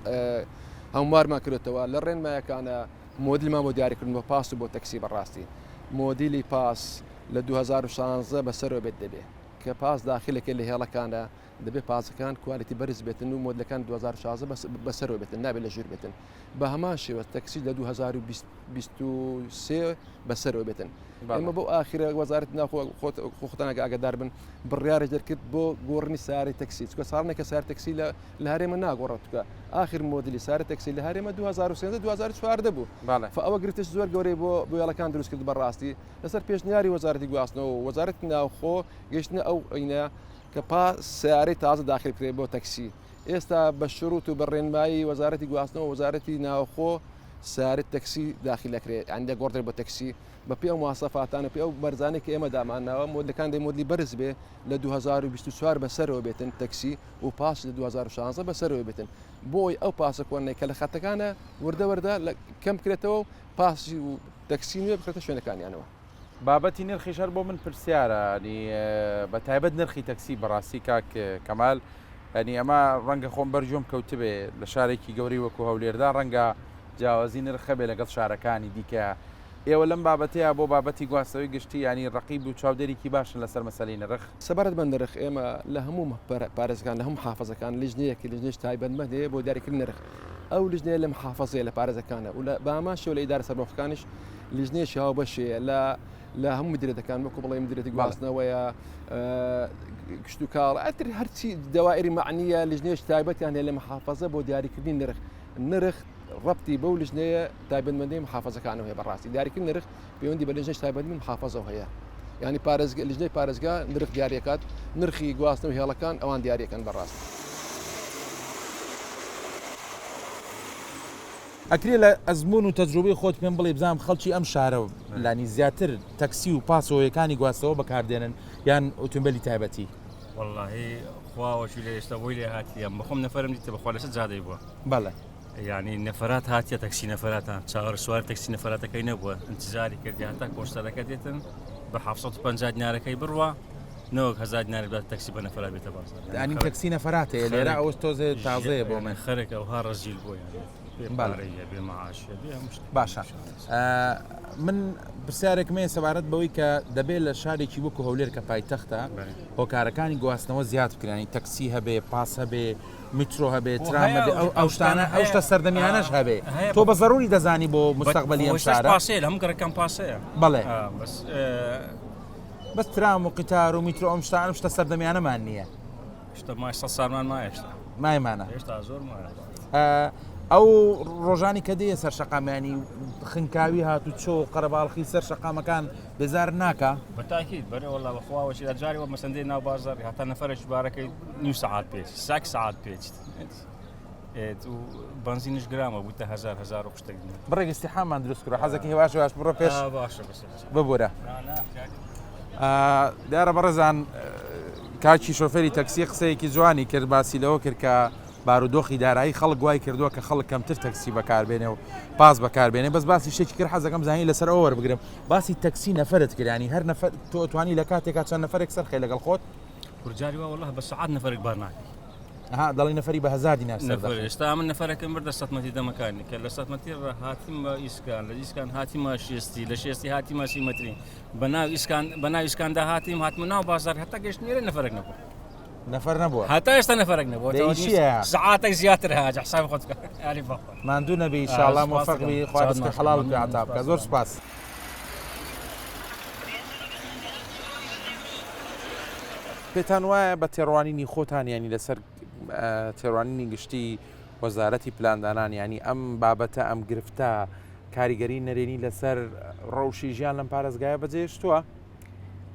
هەموارمان کردێتەوە لە ڕێنمایەکانە مۆدیلمان بۆ دیاریکردن بە پاس و بۆ تەکسی بەڕاستی مۆدیلی پاس لە 2016 بەسەرەوە بێت دەبێت کە پاس داخلەکە لە هێڵەکانە دەبێت پاسەکان کوالیتی بەرز بێتن و مۆدلەکان 2016 بەسەرەوە بێتن نابێت لە ژوور بێتن بە هەمان شێوە تەکسی لە 2023 بەسەرەوە بێتن ئێمە بۆ ئاخرە وەزارەتی ناو خۆتانەکە ئاگادار بن بڕیارێک دەرکرد بۆ گۆڕنی ساری تەکسی چکە ساڵێکە سار تەکسی لە هەرێمە ناگۆڕێتکە ئاخر مۆدلی ساری تەکسی لە هەرێمە 2013 2014 بوو ئەوە گرتش زۆر گەورەی بۆ هێڵەکان دروست کرد بەڕاستی لەسەر پێشنیاری وەزارەتی گواستنەوە وەزارەتی ناوخۆ گەشتنە ئەو عینە کە سیارەی تازە داخل کرێت بۆ تەکسی ئێستا بە شروط و بەڕێنمایی وەزارەتی گواستنەوە وەزارەتی ناوخۆ سیارەت تەکسی داخل دەکرێت ئەندە گۆڕدر بۆ تەکسی بە پێ ئەو مواسەفاتانە پێ ئەو بەرزانێک کە ئێمە دامانناوە مۆدلەکان دەی مۆدلی بەرز بێ لە 2024 بەسەرەوە بێتن تەکسی و پاس لە 2016 بەسەرەوە بێتن بۆی ئەو پاسە کۆنەی کە لە خەتەکانە وردە کەم کرێتەوە پاسی و تەکسی نوێ بخێتە شوێنەکانیانەوە بابەتی نرخی شەر بۆ من پرسیارە بە تایبەت نرخی تەکسی بەڕاستی کاک کەمال ئەنی ئەمە ڕەنگە خۆم بەرجۆم کەوتبێ لە شارێکی گەوری وەکو هەولێردا ڕەنگە جیاوازی نرخە بێ لەگەڵ شارەکانی دیکە ئێوە لەم بابەتەیە بۆ بابەتی گواستەوەی گشتی ینی ڕقیب و چاودێریکی باشن لەسەر مەسەلەی نرخ سەبارەت بە نرخ ئێمە لە هەموو پارێزەکان لە هەموو حافەزەکان لیژنەیەکی لیژنەیەش تایبەتمەند هەیە بۆ دیاریکردن نرخ ئەو لیژنەیە لە محافەزەیە لە پارێزەکانە و بە ئامان شێوە لە ئیدارە سەربەخەکانیش لیژنەیەکی هاوبەشەیە لە هەموو مدیرێتەکان وەکو بڵێ مدیرێتی گواستنەوەیە گشت و کاڵ ئەتر هەرچی دەوائری معنیە لیژنەیەش تایبەتیان هەیە لە محافەزە بۆ دیاریکردنی نرخ ڕەبتی بەو لیژنەیە تایبەتمەندی محافەزەکانەوە هەیە بەڕاستی دیاریکردن نرخ پەیوەندی بە لیژنەی تایبەتی محافەزەوە هەیە ینی لیژنەی پارێزگا نرخ دیاریەکات نرخی گواستنەوە هێڵەکان ئەوان دیاریەکەن بەڕاستی ئەکرێ لە ئەزمون و تەجروبەی خۆت پێم بڵێ بزانم خەڵکی ئەم شارە لانی زیاتر تەکسی و پاسەوەیەکانی گواستەوە بەکاردێنن یان ئۆتۆمبیلی تایبەتی واللهی خواوەشی لە ئێستا بۆی لێ هاتیە بەخۆم نەفەرم دیتە بەخوا لەسەر جادەی بووە بەڵێ یعنی نەفرات هاتیە تەکسی نەفراتان چاوەڕ سوار تەکسی نەفراتەکەی نەبووە انتزاری کردی هەتا کۆشتەرەکە دێتن بە 750 دینارەکەی بڕوە 9000 دینار بدات تەکسی بە نەفرات بێتە بازار ینی تەکسی نەفراتەیە لێرە ئەوە تۆزێ تازەیە بۆ من خەرێکە وها ڕەزیل بۆ باشە من پرسیارێکمێ سەبارەت بەوەی کە دەبێت لە شارێکی وەکو هەولێر کە پایتەختە هۆکارەکانی گواستنەوە زیاد بکرانی تەکسی هەبێ پاس هەبێ میترۆ هەبێ ترام هەبێ ئەو شتانە ئەو شتە سەردەمیانەش هەبێ تۆ بە ضروری دەزانی بۆ مستەقبەلی ئەم شارە پاسەیە هەموو گەڕەکەم پاسەیە بەڵێ بەس ترام و قیتار و میترۆ ئەم شتانە شتە سەردەمیانەمان نییە شتە مای ساڵمان مایشتا مایمانە هێشتا زۆر ئەو ڕۆژانی کە دێ سەر شەقامانی خنکاوی هات و چۆ قەرەباڵخی سەر شەقامەکان بێزار ناکە بەتاکیید بەرەوەڵا بەخواوەشی لە جاری وە مەسەندەی ناو بازار هەتا نەفەرش بارەکەی نی سعات پێچ ساک سعات پێچ و بنزینش گرامە بووتە 1000 قشتێک بڕێک ئیستیحامان دروست کرد حەزەکەی هێواش بڕۆ پێش ببوورە دیارە بەڕێزان کاکی شۆفێری تەکسی قسەیەکی جوانی کرد باسی لەوە کرد کە بارودۆخی دارایی خەڵک گوای کردووە کە خەڵک کەمتر تەکسی بەکاربێنێ و پاس بەکاربێنێ بەس باسی شتێکی کرد حەزەکەم زانی لەسەر ئەوە وەربگرم باسی تەکسی نەفرت کردانی هەر نەفەر تۆ توانی لە کاتێکا چەند نەفرێک سەرخێ لەگەڵ خۆت ورجاری والله بە سعات نەفرێک بار ناکە دەڵی نەفەری بە 1000 دینار ئێستا من نەفرەکەم بردە سەتمەتی دەمەکانی کە لە سەتمەتی هاتیمە ئیسکان لە ئیسکان هاتیمە شێستی لە شێستی هاتیمە سیمەتری بەناو ئیسکاندا هاتیم هاتمە ناو بازار هەتا گەشتنیرە نەفرێک نەبوو نەفەر نەبووە هەتا ئێستا نەفرێک نەبووە سعاتێک زیاتر هاج حسابی خۆت بکە یاری بەخوا ماندوو نەبی ئینشاءالله موفق بی خوا دەستکە حەڵال بکە عەتا بکە زۆر سوپاس پێتان وایە بە تێڕوانینی خۆتان ینی لەسەر تێڕوانینی گشتی وەزارەتی پلاندانان ینی ئەم بابەتە ئەم گرفتە کاریگەری نەرێنی لەسەر ڕەوشی ژیان لەم پارێزگایە بەجێهێشتووە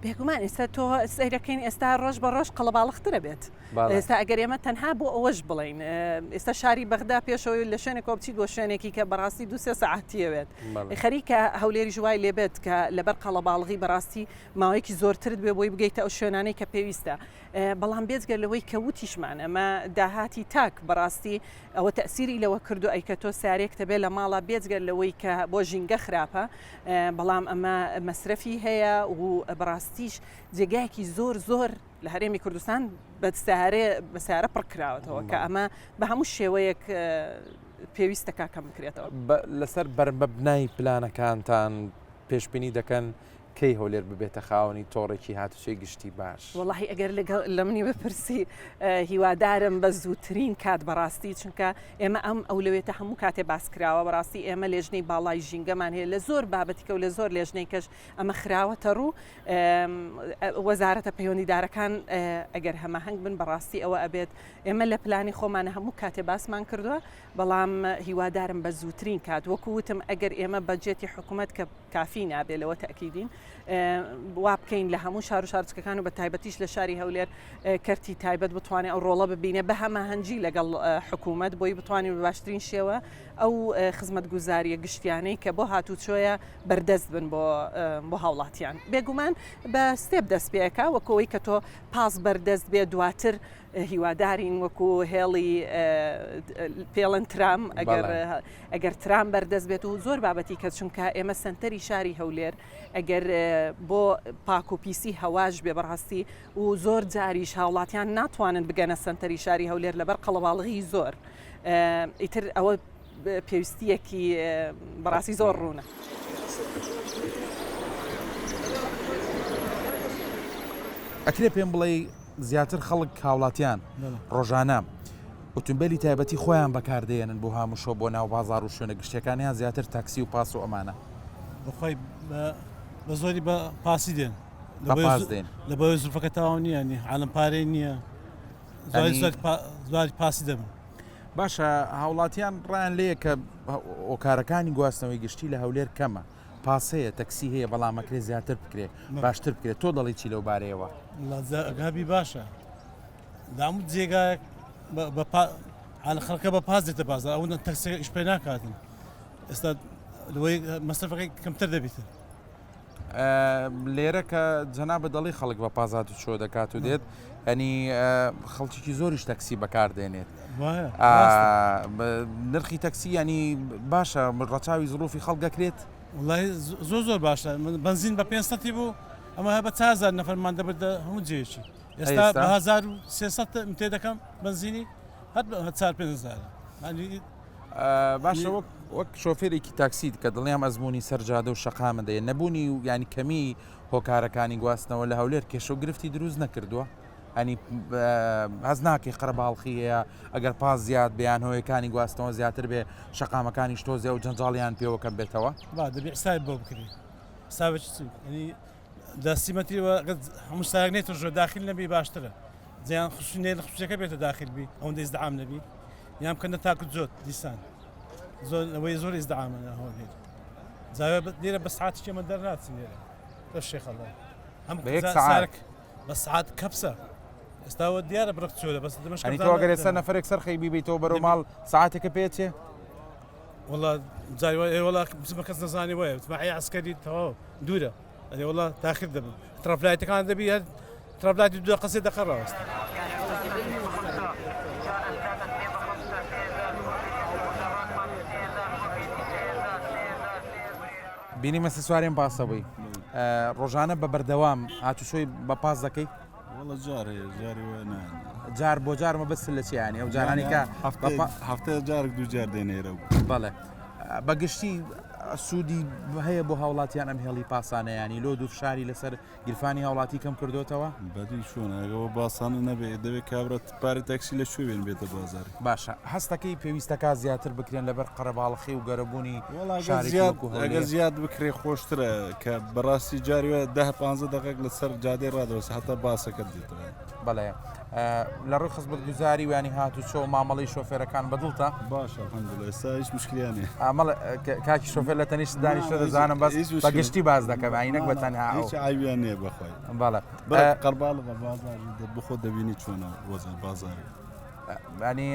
بێگومان ئێستا تۆ سیرەکەین ئێستا ڕۆژ بە ڕۆژ قەڵەباڵغترە بێت ئێستا ئەگەر ئێمە تەنها بۆ ئەوەش بڵین ئێستا شاری بەغدا پێشەوەی لە شوێنێکەوە بچیت بۆ شوێنێکی کە بەڕاستی 2-3 سەعاتیەوێت خەریکە هەولێری ژوای لێبێت کە لەبەر قەڵەباڵغی بەڕاستی ماوەیەکی زۆرترت بێ بۆی بگەیتە ئەو شوێنانەی کە پێویستە بەڵام بێجگەر لەوەی کە وتیشمان ئەمە داهاتی تاک بەڕاستی ئەوە تەسیری لەوە کردو ئەیکە تۆ سارێک دەبێت لە ماڵە بێجگەر لەوەی کە بۆ ژینگە خراپە بەڵام ئەمە مەسرەفی هەیە و بەڕاستیش جێگایەکی زۆر لە هەرێمی کوردستان بەسیارە پڕکراوەتەوە کە ئەمە بە هەموو شێوەیەک پێویستە کاکەم بکرێتەوە لەسەر بەرمەبنای پلانەکانتان پێشبینی دەکەن کەی هەولێر ببێتە خاوەنی تۆڕێکی هاتوچەی گشتی باش وڵی ئەگەر لە منی بپرسی هیوادارم بە زووترین کات بەڕاستی چونکە ئێمە ئەم ئەولەوێتە هەموو کاتێ باسکراوە بەڕاستی ئێمە لێژنەی باڵای ژینگەمان هەیە لە زۆر بابەتیکە و لە زۆر لێژنەی کەش ئەمە خراوەتە ڕوو وەزارەتە پەیوەندیدارەکان ئەگەر هەماهەنگ بن بەڕاستی ئەوە ئەبێت ئێمە لە پلانی خۆمانە هەموو کاتێ باسمان کردووە بەڵام هیوادارم بە زووترین کات وەکووتم ئەگەر ئێمە بەجێتی حکوومەت کە کافی نابێت لەوە تەکیدین وا بکەین لە هەموو شار و شارچکەکان و بە تایبەتیش لە شاری هەولێر کەرتی تایبەت بتوانێت ئەو ڕۆڵە ببینێ بە هەماهەنگی لەگەڵ حکوومەت بۆی بتوانین بە باشترین شێوە ئەو خزمەتگوزاریە گشتیانەی کە بۆ هاتوچۆیە بەردەست بن بۆ هاوڵاتیان بێگومان بە ستێپ دەست پێەکە وەکەوەی کە تۆ پاس بەردەست بێ دواتر هیوادارین وەکو هێڵی پێڵەن ترام ئەگەر ترام بەردەست بێت و زۆر بابەتی کە چونکە ئێمە سنتەری شاری هەولێر ئەگەر بۆ پاک و پیسی هەواش بێ بەڕاستی و زۆر جاریش هاوڵاتیان ناتوانن بگەنە سنتەری شاری هەولێر لەبەر قەڵەباڵغی زۆر ئیتر ئەوە پێویستیەکی بەڕاستی زۆر ڕوونە. ئەکرێ پێم بڵێ زیاتر خەڵک هاوڵاتیان ڕۆژانە ئۆتۆمبیلی تایبەتی خۆیان بەکاردێنن بۆ هەمووشۆ بۆ ناو بازار و شوێنە گشتەکانیان زیاتر تاکسی و پاس و ئەمانە بەخۆی بە زۆری بە پاسی دێن لە بەوەی زولفەکە تاوا نییە نی عالم پارەی نییە زۆری پاسی دەبن. باشە هاوڵاتیان ڕیان لەیە کە ئۆکارەکانی گواستنەوەی گشتی لە هەولێر کەمە پاسەیە تەکسی هەیە بەڵامەکرێ زیاتر بکرێ باشتر بکرێت تۆ دەڵی چی لەو بارەیەوە گابی باشە داموت جێگایەک خەڵکە بە پاس دێتە بازار ئەوە تەکسەکە ئیش پێ ناکاتن ئێستا لەوەی مەسرفەکەی کەمتر دەبیتن لێرە کە جەنابە دەڵی خەڵک بە پازات و شۆ دەکات و دێت ئەنی خەڵکیی زۆریش تەکسی بەکاردێنێت نرخی تەکسی ینی باشە ڕەچاوی زڵوفی خەڵگەکرێت وڵی زۆر باشە بنزین بە 500 بوو ئەمە هە بە 4,000 نەفەرمان دەبردە هەموو جێشی ئێستا بە 1300 تێ دەکەم بنزینی هەر 4,500 باشە وەک شۆفێرێکی تاکسیت کە دڵیام ئەزمموی سەرجادە و شەقامە دەیە نەبوونی و ینی کەمی هۆکارەکانی گواستنەوە لە هەولێر کێشە و گرفتی دروست نەکردووە ئەنی هەز ناکەی قەرەباڵخیەیە ئەگەر پاس زیاد بیان هۆیەکانی گواستنەوە زیاتر بێ شەقامەکانی شتۆزیە و جەنجاڵیان پێوەکەم بێتەوە دەبێت سای بۆ بکری ساینی دەستیمەتیەوە هەموو ساگ نێت ژۆ داخل نەبی باشترە جیان خوشنێ لە خوشەکە بێتە داخلبی ئەو دەیزدعام نەبی یام کەنە تاکو جۆت دیسان زۆر ئەوەی زۆر ئیزدعامە هەولێر زاوێ لێرە بە ساعتی چێمە دەرناچین لێرە بە شێخەڵە هەم سارک بە سعات کەپسە ئێستاوە دیارە بڕک چۆلە بەس دەمەشنی تۆ گەرێ سەر نەفرێک سەر خەیبی بیتەوە بەرەو ماڵ ساعتێکە پێچێ وڵا جاوەڵا بسمە کەس نەزانی وایە تماعی عسکەری تەواو دوورە ئەێ وڵا تاخیر دەبن ترافلایتەکان دەبی هەر ترافلاتی دو قسێ دەقەڕاوەست بینی مەسە سوارێن پاسەبووی ڕۆژانە بە بەردەوام هاتوشۆی بە پاس دەکەی جار بۆ جارمە بەس لە چیانی ئەو جارانی کە هەفتە جارێک دوو جار دێنێرە بەڵێ بەگشتی سوودی هەیە بۆ هاوڵاتیان ئەم هێڵی پاسانەیانی لۆ دوو فشاری لەسەر گیرفانی هاوڵاتی کەم کردوتەوە بەدی شوۆنەوە باسانە نەبێت دەوێت کابرات پارە تاکسی لە شوێن بێتە بازار باشە هەستەکەی پێویستەکە زیاتر بکرێن لەبەر قەرەباڵخی و گەرەبوونی ئەگە زیاد بکرێ خۆشترە کە بەڕاستی جاریوە 10-15 دقیق لەسەر جادێ ڕادەوەسە هەتا باسەکەت دێتەوە بەڵێ لە ڕووی خزمەت گوزاری وانی هاتوچۆ مامەڵی شۆفێرەکان بەدڵتە باشە ئەستا هیچ مشکلیانێ ئامەڵ کاکی شۆفێر لە تەنیشت دانیشتە دەزانم بەس بەگشتی باز دەکەم ئاینەک بە تەنها هیچ عیبیان نییە بەخۆی بەڵێ قەرباڵ بە بازار بخۆ دەبینی چۆنە وەزن بازاری ینی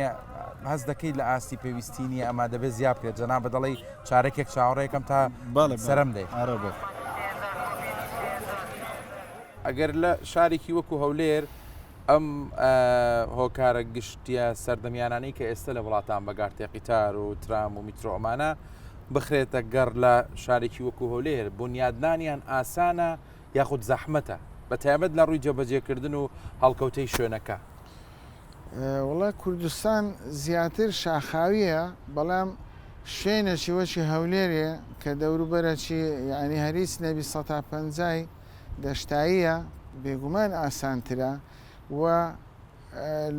هەز دەکەیت لە ئاستی پێویستی نیە ئەما دەبێت زیاد بکرێت جەنا بە دەڵی چارەکێک چاوەڕێکم تا سەرم دێ ئەگەر لە شارێکی وەکو هەولێر ئەم هۆکارە گشتیە سەردەمیانانەی کە ئێستا لە وڵاتان بەگارتێقی تار و ترام و میترۆ ئەمانە بخرێتە گەڕ لە شارێکی وەکو هەولێر بنیادنانیان ئاسانە یاخود زەحمەتە بە تایبەت لە ڕووی جێبەجێکردن و هەڵکەوتەی شوێنەکە وڵای کوردستان زیاتر شاخاویە بەڵام شوێنێکی وەکی هەولێرێ کە دەوروبەرەکی یعنی هەریس نەبی 150 دەشتاییە بێگومان ئاسانترە و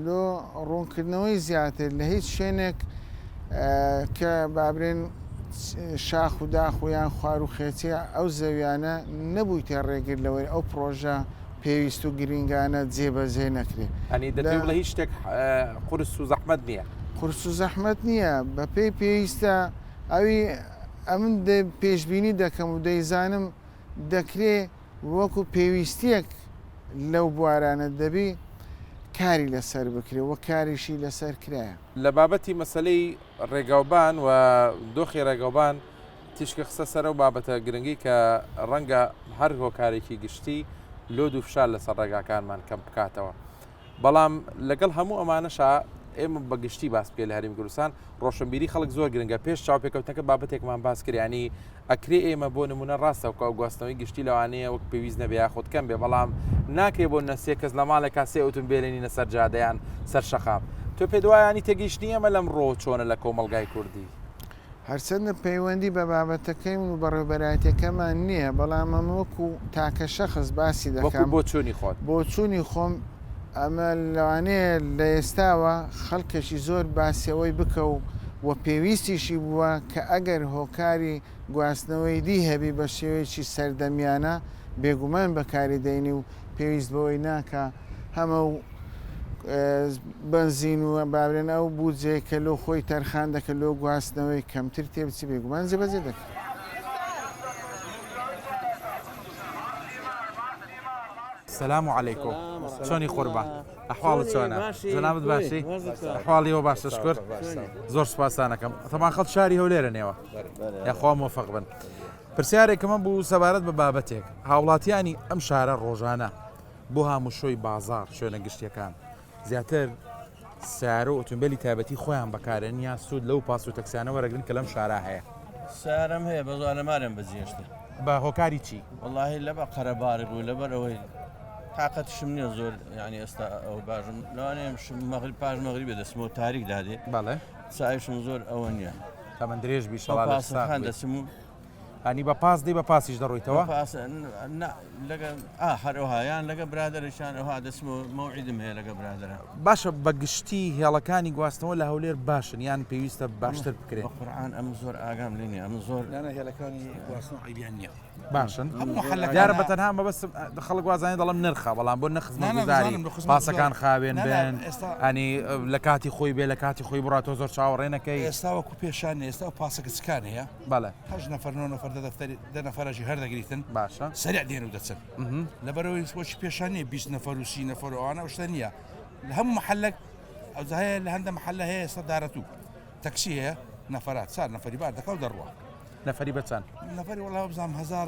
لۆ ڕوونکردنەوەی زیاتر لە هیچ شوێنێک کە بابرێن شاخ و داخ و یان خوار و خێچی ئەو زەویانە نەبوویتە ڕێگر لەوەی ئەو پرۆژە پێویست و گرنگانە جێبەجێ نەکرێ ئەنی دەبێت بڵێ هیچ شتێک قورس و زەحمەت نییە قورس و زەحمەت نییە بە پێی پێویستە ئەوی ئەمن پێشببینی دەکەم و دەیزانم دەکرێ وەکو پێویستیەک لەو بوارانە دەبی کاری لەسەر بکرێ وە کاریشی لەسەر کرایە لە بابەتی مەسلەی ڕێگاوبان و دۆخی ڕێگاوبان تیشکە خستە سەرە و بابەتە گرنگی کە ڕەنگە هەر هۆکارێکی گشتی لۆ دوو فشار لەسەر ڕێگاکانمان کەم بکاتەوە بەڵام لەگەڵ هەموو ئەمانەشا ئێمە بەگشتی باس بکە لە هەرێمی کوردستان ڕۆشنبیری خەڵک زۆر گرنگە پێش چاوپێکەوتنەکە بابەتێکمان باس کرد ینی ئەکرێ ئێمە بۆ نمونە ڕاستەوە ئەو گواستنەوەی گشتی لەوانەیە وەک پێویست نەبێ یاخود کەم بێ بەڵام ناکرێ بۆ نەسێ کەس لە ماڵێک کاسێ ئۆتۆمبیلێنینە سەر جادەیان سەر شەقام تۆ پێ دوایانی تێگەیشتنی ئەمە لەم ڕۆ چۆنە لە کۆمەلگای کوردی هەرچەندە پەیوەندی بە بابەتەکەی و بەڕێوەبەرایەتەکەمان نییە بەڵام ئەم وەکو تاکە شەخص باسی دەکەم بۆ چوونی خۆت بۆ چوونی خۆم ئەمە لەوانەیە لە ئێستاوە خەڵکەشی زۆر باسیەوەی بکە و پێویستیشی بووە کە ئەگەر هۆکاری گواستنەوەی دی هەبی بە شێوەیەکی سەردەمیانە بێگومان بەکاری دەینی و پێویست بەوەی ناکە هەمە و بنزین و بابرێن ئەو بودجەیە کە لۆ خۆی تەرخان دەکە لۆ گواستنەوەی کەمتر تێبچی بێگومان جێبەجێ دەکات. السلام عليكم شلوني قربان احوالك شلونه جنابت باشي احوالي وباشا شكر زور سپاسانكم طبعا خلط شاري هوليره نيوه يا اخوان موفق بن پرسیارێک كمان بو سەبارەت بە بابەتێک هاوڵاتیانی ئەم شارە ڕۆژانە بۆ هەموو شۆی بازار شوێنە گشتیەکان زیاتر سیارە و ئۆتۆمبیلی تایبەتی خۆیان بەکارێن یا سوود لەو پاس و تەکسیانە وەرەگرن کە لەم شارە هەیە سیارەم هەیە بەزانەمارم بەجێشتە بە هۆکاری چی؟ واللهی لەبە قەرەباری بوو لەبەرەوەی تااقەتشم نییە زۆر ینی ئێستا ئەو باشم لەوانەیە مەغرب پاش مەغری بێدەسمەوە تاریک دادێ بەڵێ سایشم زۆر ئەوە نییە تەمەەن درێژ بیشەڵان دەسم و هەنی بە پاس دەی بە پاسیش دەڕۆیتەوە لەگە هەروهایان لەگە برادرشان ئەوها دەسمەوە مەوعیدم هەیە لەگە برادرە باشە بەگشتی هێڵەکانی گواستنەوە لە هەولێر باشن یان پێویستە باشتر بکرێت قورآن ئەم زۆر ئاگام لێنێ ئەم زۆر هێڵەکانی گواستنەوە عیبیان نییە باشن دیارە بە تەنها مەبەست خەڵک وازانانی دەڵم نرخە بەڵام بۆ نەخزمەگوزاری پاسەکان خاوێن بێن ئەنی لە کاتی خۆی بێ لە کاتی خۆی بڕاتۆ زۆر چاوەڕێنەکەی ئێستا وەکو پێشان ئێستا و پاسەکە چکان هەیە بەڵێ 8 نەفەر 9 نەفەر دە نەفەرەشی هەردەگریتن باشە سەریع دێن و دەچن لەبەرەوەی وەچ پێشانێ 20 نەفەر و 30 نەفەر و ئەوانە شتە نییە لە هەموو محلێک ئەو هەیە لە هەندە محلە هەیە ئێستا دارەتوو تەکسی هەیە نەفەرات چار نەفەری بار دەکەوت دەڕوە نەفەری بەچەند نەفەری وەڵا بزانام 1000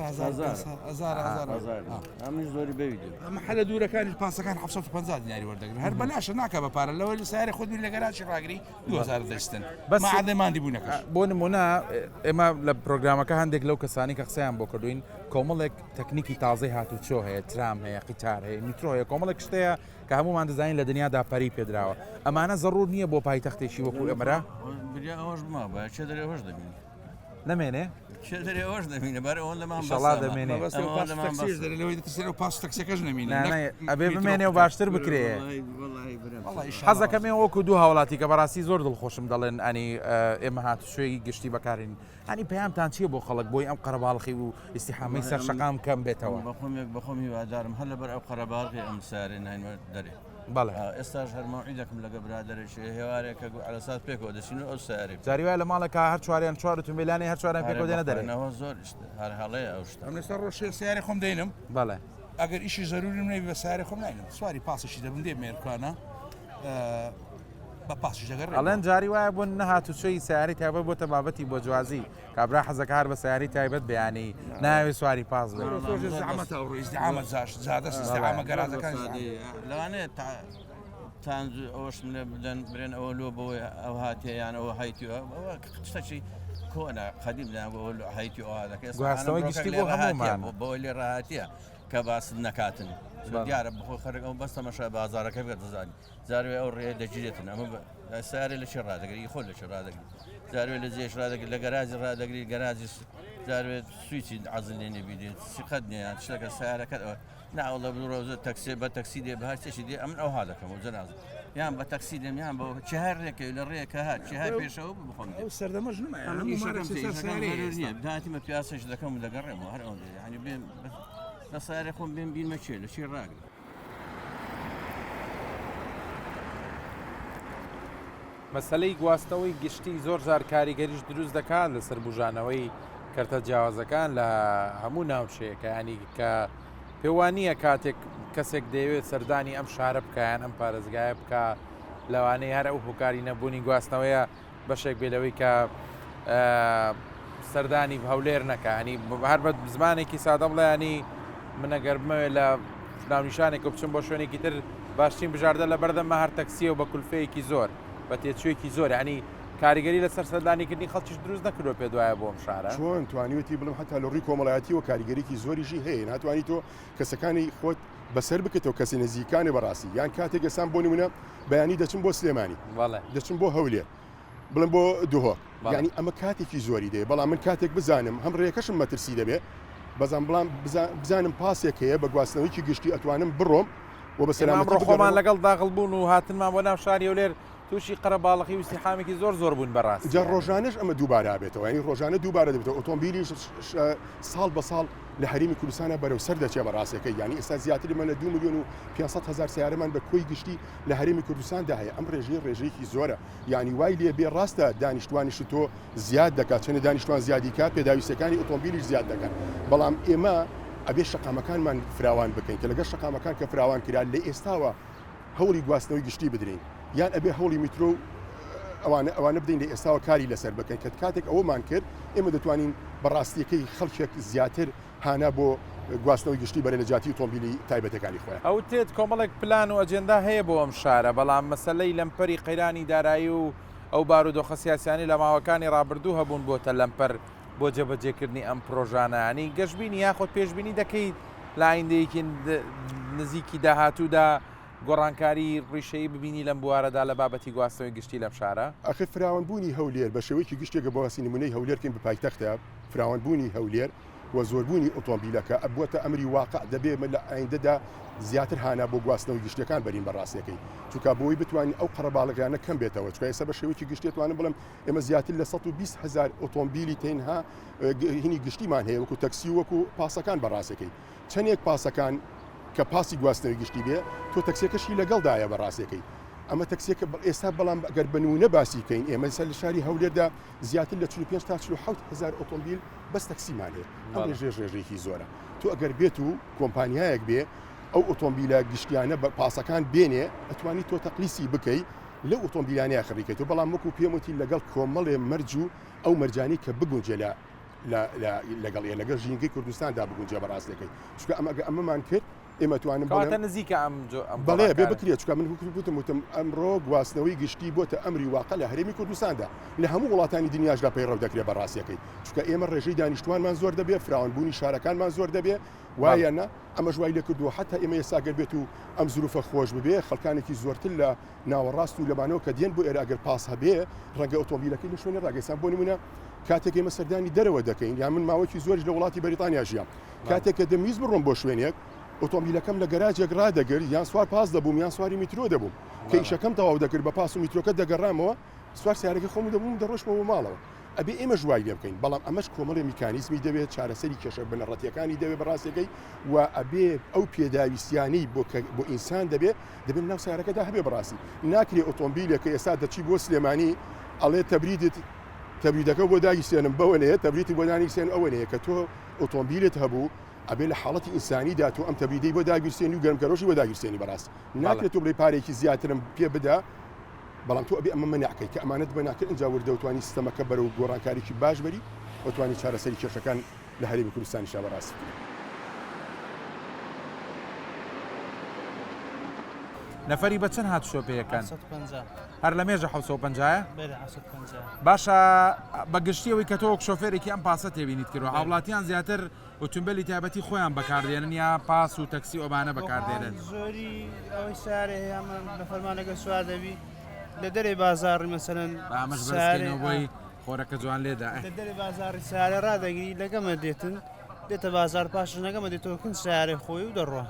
ئەمیش زۆری بەوی محلە دوورەکانی پاسەکان 750 دیاری وەردەگرن هەر بەلاشە ناکە بە پارە لەوەی لە سایرە خودی لە گەراجی ڕاگری 2000 دەستن بەس عادەماندی بوونەکەش بۆ نمونە ئێمە لە پرۆگرامەکە هەندێک لەو کەسانی کە قسەیان بۆ کردوین کۆمەڵێک تەکنیکی تازەی هاتوچۆ هەیە ترام هەیە قیتار هەیە میترۆ هەیە کۆمەڵێک شتەیە کە هەمومان دەزانین لە دنیادا پەری پێدراوە ئەمانە زەڕور نییە بۆ پایتەختێکی وەکو ئەمرە بریا ئەوەش بما بە چێ دەرێوەش دەبین نەمێنێ چێ دەرێوەش دەبینە بەر ئەوەن لەمان دەمێنێ پاس تەکسیەکەش نەمینە ئەبێ بمێنێ و باشتر بکرێ حەزەکەمێ وەکو دوو هاوڵاتی کە بەڕاستی زۆر دڵخۆشم دەڵێن ئەنی ئێمە هاتوشێی گشتی بەکارین ئەنی پەیامتان چییە بۆ خەڵک بۆی ئەم قەرەباڵخی و ئیسیحامی سەر شەقام کەم بێتەوە بەخۆمی وادارم هەر لەبەر ئەو قەرەباڵغی ئەم سارێ ناینوە دەرێ ئێستاش هەرماوعی دەکەم لەگە برادەرێک هێوارێکە على ساس پێکەوە دەچین و ئەو سیارێ جاریوای لە ماڵێکە هەر چوارێن چوار ئۆتۆمبیلانی هەر چوارێن پێکەوە دێنە دەرێنەوە زۆر هەر هەڵەیە ئەو شتە ئەم لەسەر ڕۆژێ سیارێ خۆم دێنم بەڵێ ئەگەر ئیشی زەروری منێ بە سیارێ خۆم ناینم سواری پاسشی دەبم دێ مێرکانە بە پاسش دەگەڕێ ئەڵێن جاری وایە بۆ نەهاتوچۆی سیاری تایبەت بۆتە بابەتی بۆ جوازی کابرا حەزەکە هەر بە سیاری تایبەت بەیانی ناوێ سواری پاس بێ زەحمەتە ئەو ئیزدیحامەت زادە سیستەحامە گەرازەکان لەوانەیە تانز ئەوش بدەن برێن ئەوە لۆ بەوەی ئەو هاتیە یان ئەوە هایتیوە ئەوە شتێکی کۆنا خەدیم لە هایتی ئەوە دەکەێت گواستنەوەی گشتی بۆ هەمومان بەوە لێ ڕاهاتیە کە باس نەکاتن دیارە بخۆی خەرک ئەو بەستە مەشە بازارەکە بێت دەزانی زاروێ ئەو ڕێ دەگیرێتن ئەمە سیارێ لە چێ ڕادەگری خۆ لە چێ ڕادەگری زاروێ لە جێش ڕادەگری لە گەرازی ڕادەگری گەرازی زاروێت سویچی عەزل لێ نەبیدێت سیقەت نییە شتەکە سیارەکەت ئەوە ناوەڵە بڕۆزە تەکسێ بە تەکسی دێ بەهار چێشی دێ ئەمن ئەو هادەکەم و جەناز یان بە تەکسی دێم یان بە چهار ڕێکە لە ڕێکە هات چهار پێشەوە بخۆم ئەو سەردەمەش نییە داهاتیمە پیاسەش دەکەم و دەگەڕێمەوە هەر ئەو ینی بێن لە سیارێ خۆم بێن بینمە چێ لە چی ڕاگرێت مەسلەی گواستنەوەی گشتی زۆر جار کاریگەریش دروست دەکات لەسەر بژانەوەی کەرتە جیاوازەکان لە هەموو ناوچەیەکە ینی کە پێوانییە کاتێک کەسێک دەیەوێت سەردانی ئەم شارە بکەیان ئەم پارێزگایە بکە لەوانەیە هەر ئەو هۆکاری نەبوونی گواستنەوەیە بەشێک بێلەوەی کە سەردانی هەولێر نەکانی هەر بە زمانێکی سادە بڵێ من ئەگەر بمەوێت لە ناونیشانێک و بچم بۆ شوێنێکی تر باشترین بژاردە لە بەردەمە هەر تەکسیە و بە کولفەیەکی زۆر بە تێچوویەکی زۆر ینی کاریگەری لەسەر سەردانیکردنی خەڵکیش دروست نەکردو پێ دوایە بۆم شارە چۆن توانیوەتی بڵم هەتا لە ڕووی کۆمەڵایەتی و کاریگەریکی زۆریشی هەیە ناتوانانی تۆ کەسەکانی خۆت بەسەر بکەیتەوە کەسی نزیکانی بەڕاستی یان کاتێک گەسان بۆ نمونە بەیانی دەچم بۆ سلێمانی دەچم بۆ هەولێر بڵم بۆ دوهۆ ینی ئەمە کاتێکی زۆری دێ بەڵام من کاتێک بزانم هەم ڕێەکەشم مەترسی دەبێ بەزان بڵام بزانم پاسێک هەیە بە گواستنەوەیکی گشتی ئەتوانم بڕۆم و بە سەلامەتی خۆمان لەگەڵ داخڵ بوون و هاتنمان بۆ ناو شاری هەولێر تووشی قەرەباڵغی و استیحامێکی زۆر بوون بەڕاستی جا ڕۆژانەش ئەمە دووبارە بێتەوە ینی ڕۆژانە دووبارە دەبێتەوە ئۆتۆمبیلی ساڵ بە ساڵ لە هەریمی کوردستانە بەرەو سەر دەچێت بەڕاستەکەی ینی ئێستا زیاتر منە 2 ملیۆن و 500,000 سیارەمان بە کۆی گشتی لە هەریمی کوردستاندا هەیە ئەم ڕێژەیەکی زۆرە ینی وای لێ بێ ڕاستە دانیشتوانیش تۆ زیاد دەکات چەنە دانیشتوان زیادی کات پێداویستەکانی ئۆتۆمبیلیش زیاد دەکەن بەڵام ئێمە ئەبێ شەقامەکانمان فراوان بکەین کە لەگەڵ شەقامەکان کە فراوان کرا لە ئێستاوە هەوڵی گواستنەوەی گشتی بدرین یان ئەبێ هەوڵی میترۆ ئەوانە بدەین لە ئێستاوە کاری لەسەر بکەین کە کاتێک ئەوەمان کرد ئێمە دەتوانین بەڕاستیەکەی خەڵکێک زیاتر هانا بۆ گواستنەوەی گشتی بەرە لەجاتی ئۆتۆمبیلی تایبەتەکانی خۆیان ئەو تێت کۆمەڵێک پلان و ئەجێندا هەیە بۆ ئەم شارە بەڵام مەسلەی لەمپەری قەیرانی دارایی و ئەو بارودۆخە سیاسیانی لە ماوەکانی ڕابردوو هەبوون بۆتە لەمپەر بۆ جێبەجێکردنی ئەم پرۆژانانی گەشتبینی یاخۆت پێشبینی دەکەیت لە ئایندەیەکی نزیکی داهاتوودا گۆڕانکاری ڕیشەی ببینی لەم بوارەدا لە بابەتی گواستنەوەی گشتی لەم شارە ئەخر فراوانبوونی هەولێر بە شێوەیەکی گشتێکە بۆ باسی نمونەی هەولێرکەین بە پایتەختە فراوانبوونی هەولێر و زۆربوونی ئۆتۆمبیلەکە ئەبووەتە ئەمری واقع دەبێ من لە ئایندەدا زیاتر هانا بۆ گواستنەوەی گشتەکان بەرین بەڕاستیەکەی چونکە بۆی بتوانین ئەو قەرەباڵغانە کەم بێتەوە چکە ئێستا بە شێوەیەکی گشتێتوانم بڵم ئێمە زیاتر لە 120,000 ئۆتۆمبیلی تێنها هینی گشتیمان هەیە وەکو تەکسی وەکو پاسەکان بەڕاستەکەی چەندێک پاسەکان کە پاسی گواستنەوەی گشتی بێ تۆ تەکسیەکەشی لەگەڵدایە بەڕاستەکەی ئەمە تەکسیەکە ئێستا بەڵام ئەگەر بنوونە باسی بکەین ئێمە سەر لە شاری هەولێردا زیاتر لە 45 تا 47,000 ئۆتۆمبیل بەس تەکسیمان هەیە ئەم ڕێژێژێژێکی زۆرە تۆ ئەگەر بێت و کۆمپانیایەک بێ ئەو ئۆتۆمبیلە گشتیانە بە پاسەکان بێنێ ئەتوانی تۆ تەقلیسی بکەی لە ئۆتۆمبیلانەیە خڕیکەیت و بەڵام وەکو پێموتی لەگەڵ کۆمەڵێ مەرج و ئەو مەرجانی کە بگونجێ لەگەڵ لەگەڵ ژینگەی کوردستاندا بگونجێ بەڕاستەکەی چونکە ئەمەمان کرد ئێمە توانم نزیکە بەڵێ بێ بکرێت چکە من وتم ئەمڕۆ گواستنەوەی گشتی بۆتە ئەمری واقع لە هەرێمی کوردستاندا لە هەموو وڵاتانی دنیاشدا پەیڕەو دەکرێت بەڕاستیەکەی چکە ئێمە ڕێژەی دانیشتوانمان زۆر دەبێ فراوانبوونی شارەکانمان زۆر دەبێ وایە نە ئەمە ژوای لێ کردووە حتا ئێمە ئێساگەر بێت و ئەم زروفە خۆش ببێ خەڵکانێکی زۆرتر لە ناوەڕاست و لەمانەوە کە دێن بۆ ئێرە ئەگەر پاس هەبێ ڕەنگە ئۆتۆمبیلەکەی لە شوێنە ڕاگەیسان بۆ نمونە کاتێک ئێمە سەردانی دەرەوە دەکەین یا من ماوەکی زۆرش لە وڵاتی بەریتانیا ژیام کاتێک کە دەمویست بڕۆم بۆ شوێنێک ئۆتۆمبیلەکەم لە گەراجێک ڕدەگرت یان سوار پاس دەبووم یان سواری میترۆ دەبووم کە ئیشەکەم تەواو دەکرد بە پاس و میترۆکە دەگەڕامەوە سوار سیارەکە خۆم دەبووم دەڕۆشمەوە ماڵەوە ئەبێ ئێمە ژوای لێ بکەین بەڵام ئەمەش کۆمەڵی میکانیزمی دەوێت چارەسەری کێشە بنەڕەتیەکانی دەوێت بەڕاستەکەی و ئەبێ ئەو پێداویستیانەی بۆ ئینسان دەبێت ناو سیارەکەدا هەبێ بەڕاستی ناکرێ ئۆتۆمبیلێکە ئێستا دەچی بۆ سلێمانی ئەڵێ تەبریدەکە بۆ داگیسێنم بەوەنەیە تەبریتی بۆ دانیسێن ئەوەنەیە کە تۆ ئۆتۆمبیلت هەبوو ئەبێ لە حاڵەتی ئینسانیدا تۆ ئەم تەبریدەی بۆ داگیرسێنی و گەرمکەرۆشی بۆ داگیرسێنی بەڕاست ناکرێت تۆ بڵێ پارێکی زیاترم پێ بدا بەڵام تۆ ئەبێ ئەمە منعکەی کە ئەمانەت بەناکرد ئەنجا وەردەوتوانی سیستەمەکە بەرەو گۆڕانکاریی باش بەری ئەوتوانی چارەسەری کێشەکان لە هەرێمی کوردستانیشا بەڕاست. نەفەری بە چەند هات شۆپەیەکان هەر لە مێژە 750 باشە بەگشتیەوەی کە تۆ شۆفێرێکی ئەم پاسە تێبینیت کردەوە هاوڵاتیان زیاتر ئۆتۆمبیلی تایبەتی خۆیان بەکاردێنن یا پاس و تەکسی ئۆبانە بەکاردێنن زۆری ئەوەی سارێ هەیە بە فەرمانەکە سوار دەبی لە دەرێ بازاڕی مەسەرەن ئامەش بەستێنەوەی خۆرەکە جوان لێدا لە دەرێ بازاڕی سارە ڕادەگیری لەگەمە دێتن دێتە بازار پاش نەگەمە دێتەوە کن سارێ خۆی و دەڕۆ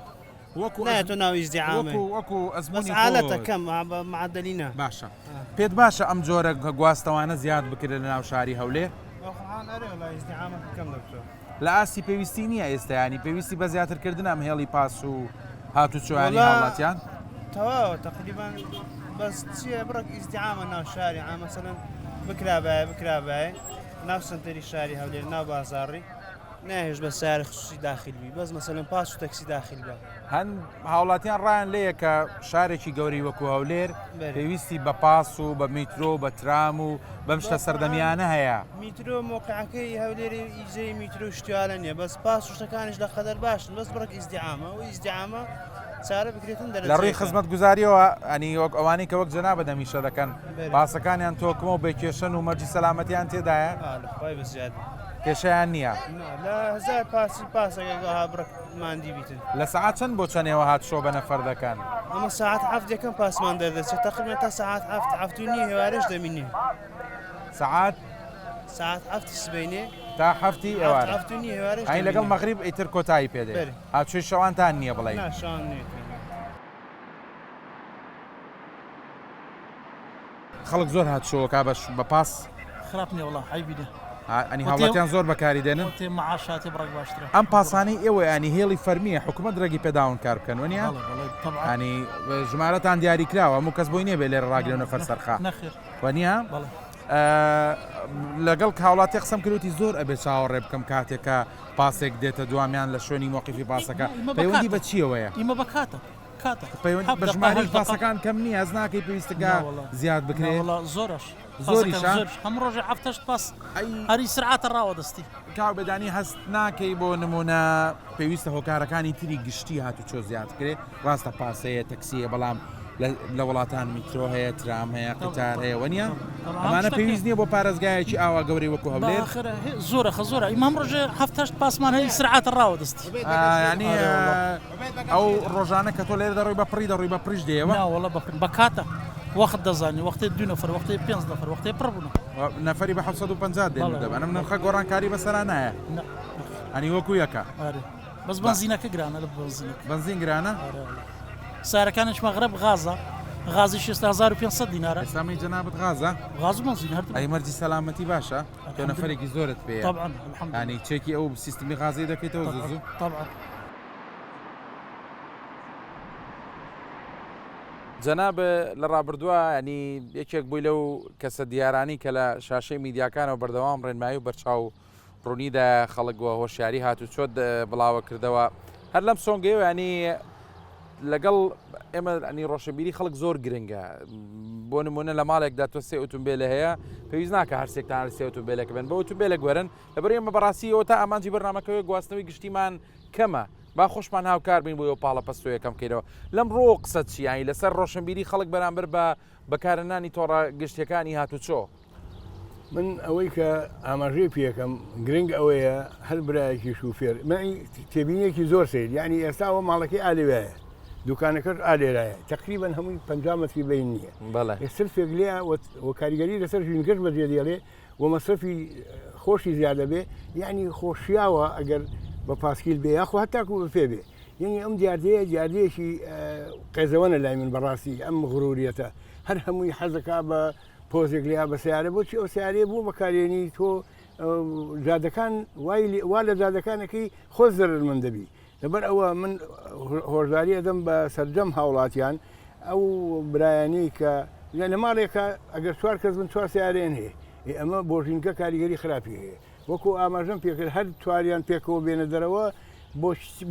نایەتۆ ناو ئیزدیعامێ وەکو ئەزموونی حالەتە کەم معدەلینە باشە پێت باشە ئەم جۆرە گواستەوانە زیاد بکرێت لە ناو شاری هەولێر لە ئاسی پێویستی نییە ئێستا ینی پێویستی بە زیاترکردن ئەم هێڵی پاس و هاتوچۆیانی هاوڵاتیان تەواوە تقریبان بەس چیە بڕک ئیزدیعامە ناو شاری مەسەلەن بکرابایە ناو سنتەری شاری هەولێر ناو بازاڕی ناهێش بە سیارە خصوصی داخل بی بەس مەسەلەن پاس و تەکسی داخل بە هەن هاوڵاتیان ڕایان لەیە کە شارێکی گەوری وەکو هەولێر پێویستی بە پاس و بە میترۆ بە ترام و بەم شتە سەردەمیانە هەیە میترۆ مۆقعەکەی هەولێری ئیزەی میترۆ شتیوالە نییە بەس پاس و شتەکانیش لە قەدەر باشن بەس بڕک ئیزدیعامە و ئیزدیعامە چارە بکرێتن لە ڕووی خزمەت گوزاریەوە ئەنی وەک ئەوانەی کە وەک جەنابە دەمیشە دەکەن پاسەکانیان تۆکمە و بێکێشن و مەرجی سەلامەتیان تێدایە کێشەیان نییە لە هزار پاسی پاسەکەها بڕک ماندی بیتن لە سەعات چەند بۆ چەندێەوە هات شۆ بە نەفەر دەکەن ئەمە ساعت هەفت یەکەم پاسمان دەردەچێت تقریبا تا ساعت هەفت و نییە هێوارەش دەمینێ ساعت هەفتی سبەینێ تا هەفتی ئێوارە هەفت و نییە هێوارەش ئەی لەگەڵ مەغریب ئیتر کۆتایی پێدێ هاتووی شەوانتان نییە بڵێ خەڵک زۆر هاتشۆکە بە پاس خراپ نیە وڵا حیبینە ئەنی هاوڵاتیان زۆر بەکاری دێنن معاشاتی بڕک باشترە ئەم پاسانی ئێوە ینی هێڵی فەرمیە حکوومەت ڕێگی پێداون کار بکەن وەنیە ینی ژمارەتان دیاری کراوە هەموو کەس بۆی نییە بێ لێرە ڕاگرێنە فەر سەرخا وەنیە لەگەڵ هاوڵاتی قسەم کردوتی زۆر ئەبێ چاوەڕێ بکەم کاتێکە پاسێک دێتە دوامیان لە شوێنی موقیفی پاسەکە پەیوەندی بە چیەوەیە ئیمە بە کاتە بە ژماری پاسەکان کەم نییە ئەز ناکەی پێویستەکە زیاد بکرێت زۆرش زۆریش هەم ڕۆژێ هەفتەش پاس هەری سرعاتە ڕاوە دەستی کاو بەدانی هەست ناکەی بۆ نمونە پێویستە هۆکارەکانی تری گشتی هاتوچۆ زیاد کرێت ڕاستە پاسەیە تەکسیە بەڵام لە وڵاتان میترۆ هەیە ترام هەیە قتار هەیە وەنیە ئەمانە پێویست نییە بۆ پارێزگایەکی ئاوا گەوری وەکو هەولێر زۆرە ئیمام ڕۆژێ هەفتەش پاسمان هەری سرعاتە ڕاوە دەستی ینی ئەو ڕۆژانە کە تۆ لێرە دەڕۆی بە پڕی دەڕۆی بە پڕیش دێەوە وڵە بە کاتە وەخت دەزانی وەختی 2 نەفەر وەختی 5 نەفەر وەختی پڕ بوون نەفەری بە 750 دێن دەبەنم نرخە گۆڕانکاری بەسەرا نایە ئەنی وەکو یەکە بەس بنزینەکە گرانە لە بنزین گرانە سارەکانش مەغرب غازی 6500 دینارە ئێستامی جەنابەت غازە غاز و بنزین هەردوو ئەی مەرجی سەلامەتی باشە تۆ نەفەرێکی زۆرت پێ طبعا ینی چێکی ئەو سیستمی غازی دەکەیتەوە زوو طبعا جەناب لە ڕابردووە ینی یەکێک بووی لەو کەسە دیارانی کە لە شاشەی میدیاکانەوە بەردەوام ڕێنمایی و بەرچاو ڕوونیدا خەڵکوە هۆشیاری هاتوچۆت بڵاوە کردەوە هەر لەم سۆنگەیەوە ینی لەگەڵ ئێمە ئەنی ڕۆشنبیری خەڵک زۆر گرنگە بۆ نمونە لە ماڵێکدا تۆ سێ ئۆتۆمبیلە هەیە پێویست ناکە هەر سێکتان سێ ئۆتۆمبیلەکە بن بە ئۆتۆمبیلە گوێرن لەبەر ئێمە بەڕاستیەوە تا ئامانجی بەرنامەکەوێ گواستنەوەی گشتیمان کەمە با خۆشمان هاوکار بین بۆ پاڵە پەستۆ یەکەم کەیرەوە لەم ڕۆ قسە چیانی لەسەر ڕۆشنبیری خەڵک بەرامبەر بە بەکارهێنانی تۆڕە گشتیەکانی هاتوچۆ من ئەوەی کە ئاماژەی پێەکەم گرنگ ئەوەیە هەر برایەکی شوفێر تێبینێکی زۆر سیر یعنی ئێستاوە ماڵەکەی ئالێوایە دوکانەکەش ئالێرایە تقریبان هەمووی 50 مەتری بین نییە سرفێک لێ و کاریگەری لەسەر ژینگەش بەجێ دێڵێ و مەسرفی خۆشی زیادە بێ یعنی خۆشیاوە ئەگەر بە پاسکیل بێ یاخۆ هەتاکو بە پێ بێ یعنی ئەم دیاردەیەکی قێزەوەنە لای من بەڕاستی ئەم غروریەتە هەر هەمووی حەزەکە بە پۆزێک لیا بە سیارە بۆچی ئەو سیارەیە بوو بەکارێنی تۆ جادەکان وا لە جادەکانەکەی خۆ زەرمەند دەبی لەبەر ئەوە من هۆژاری ئەدەم بە سەرجەم هاوڵاتیان ئەو برایانەی کە لە ماڵێکە ئەگەر 4 کەس بن 4 سیارێن هەیە ئەمە بۆژینکە کاریگەری خراپی هەیە وەکو ئاماژەم پێکرد هەر تواریان پێکەوە بێنە دەرەوە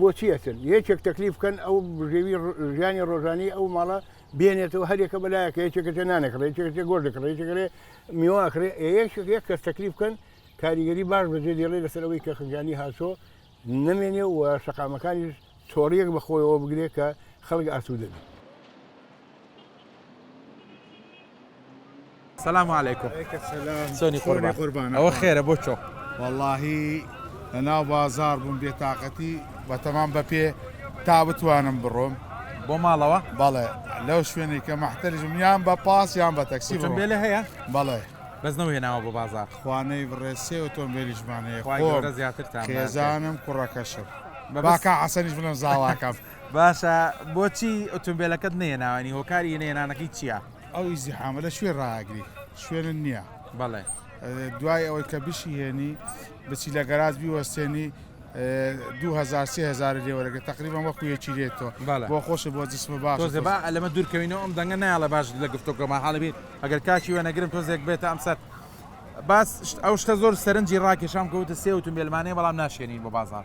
بۆچیەتن یەکێک تەکلیف بکەن ئەو ژێوی ژیانی ڕۆژانی ئەو ماڵە بێنێتەوە هەرێکە بەلایەکە یەکێکە نانەکڕێ یەکێکە گۆژ دەکڕێ یەکێکرێ میواکرێ یەک کەس تەکلیف بکەن کاریگەری باش بەجێ دێڵێ لەسەرەوەی کە خنجانی هاتۆ نمێنێ و شەقامەکانی چۆڕیەک بەخۆیەوە بگرێ کە خەڵک ئاسوودە بێت. سلام علیکم. سۆنی قوربان. ئەوە خێرە بۆ چۆ؟ واللهی لەناو بازار بووم بێتاقەتی بە تەمام بە پێ تا بتوانم بڕۆم بۆ ماڵەوە؟ بەڵێ لەو شوێنی کە مەحتەجم یان بە پاس یان بە تەکسی ئۆتۆمبیلە هەیە؟ بەڵێ بەس نەوهێناوە بۆ بازار. خوانەی بڕێ سێ ئۆتۆمبیلیشمان هەیە خۆ زیاترتان خێزانم کوڕەکەشم باکە حەسەنیش بڵم زاواکەم. باشە بۆچی ئۆتۆمبیلەکەت نێناوانی هۆکاری نێنانەکەی چییە؟ ئەو ئیزدیحامە لە شوێن ڕاگری شوێنن نییە. بەڵێ دوای ئەوەی کە بشی هێنی بچی لە گەراج بیوەستێنی 2000 لێوەرەگە تقریبا وەکو یەکی لێتەوە بۆ خۆشە بۆ جسمە باش تۆزێ با لەمە دوورکەوینەوە ئەم دەنگە نایڵە باش لە گفتۆکەمە حاڵە بێت ئەگەر کاکی وێنەگرم تۆزێک بێتە ئەمسەر باس ئەو شتە زۆر سەرنجی ڕاکێشام کەوتە سێ ئۆتۆمبیلمانەیە بەڵام ناشێنین بۆ بازار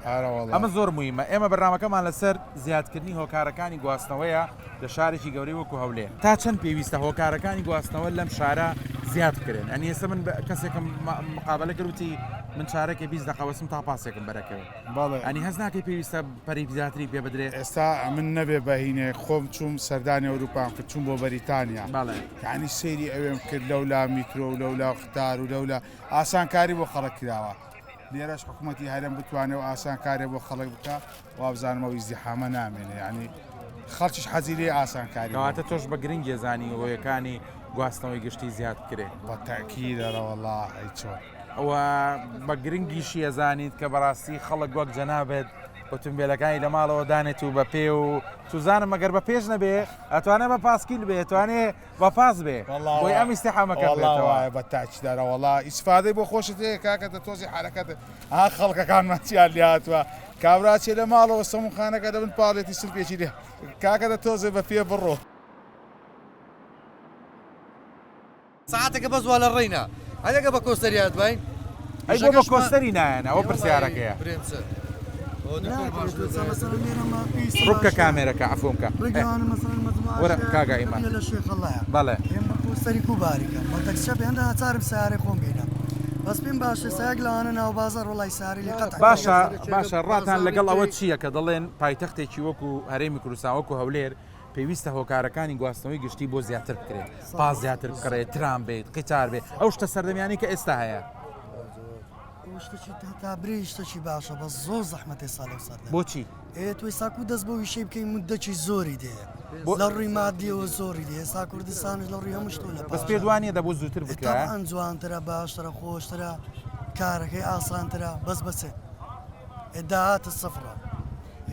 ئەمە زۆر مویمە ئێمە بەرنامەکەمان لەسەر زیادکردنی هۆکارەکانی گواستنەوەیە لە شارێکی گەورەی وەکو هەولێر تا چەند پێویستە هۆکارەکانی گواستنەوە لەم شارە زیاد بکرێن ئەنی ئێستا من کەسێکم مقابلە کردوتی من چارەکە 20 دقەوەسم تا پاسێکم بەرەکەوە ئەنی هەز ناکەی پێویستە پەری زیاتری پێ بدرێت ئێستا من نەبێ بەهینێ خۆم چوم سەردانی ئەوروپان کرد چوم بۆ بەریتانیا یعنی سەیری ئەوێم کرد لەولا میکرۆ و لەولا قتار و لەولا ئاسانکاری بۆ خەڵک کراوە لێرەش حکوومەتی هەرێم بتوانێت و ئاسانکارێ بۆ خەڵک بکە وابزانمەوە ئیزدیحامە نامێنێ ینی خەڵکیش حەزی لێ ئاسانکاری کەواتە تۆش بە گرنگ ێزانی هۆیەکانی گواستنەوەی گشتی زیاد کرێ بە تاکیدەرە وەڵڵا چۆن ئەوە بە گرنگیشی ئەزانیت کە بەڕاستی خەڵک وەک جەنابێت ئۆتۆمبیلەکانی لە ماڵەوە دانێت و بە پێ و توزانم ئەگەر بە پێش نەبێ ئەتوانێت بە پاسکیل بێ ئەتوانێت بە پاس بێ بۆی ئەم ئیستیحامەکە بێتەوە بە تاکیدارە وەڵا ئیسفادەی بۆ خۆشت هەیە کاکەتە تۆزی حرەکەتە ئا خەڵکەکانمان چیان لاتوە کابراچێ لە ماڵەوە سەمونخانەکە دەبن پاڵێتی سلپێکی لێ کاکەتە تۆزێ بە پێ بڕۆ ساعتێکە بەزوا لە ڕێینا هەرێکە بە کۆستەریات باین ئەی بۆ بە کۆستەری نایەن ئەوە پرسیارەکەیە ڕووکە کامێرەکە عفۆمکە وەرە کاگا ئیمان بەڵێ سەری کوباریکە بەتەکسە هەندە هەچارم سیارێ خۆم بینم بەس پێم باشە سایەک لەوانە ناو بازار وڵای ساری لێ باشە ڕاتان لەگەڵ ئەوە چییە کە دەڵێن پایتەختێکی وەکو هەرێمی کوردستان وەکو هەولێر پێویستە هۆکارەکانی گواستنەوەی گشتی بۆ زیاتر بکرێت پاس زیاتر بکڕێت ترام بێت قیتار بێت ئەو شتە سەردەمیانی کە ئێستا هەیە شتێکی تا برێ شتێکی باشە بە زۆر زەحمەتی ساڵ سەر بۆچی توی ساکو دەست بۆ ویشەی بکەین مدەکی زۆری دێ لە ڕووی مادیەوە زۆری دێ ئێستا کوردستانش لە ڕووی هەموو شتۆ لە بەس پێ دوانیە دەبوو زووتر بکرێت ئەم جوانترە باشترە خۆشترە کارەکەی ئاسانترە بەس بەسێ ئێداهاتە سەفرە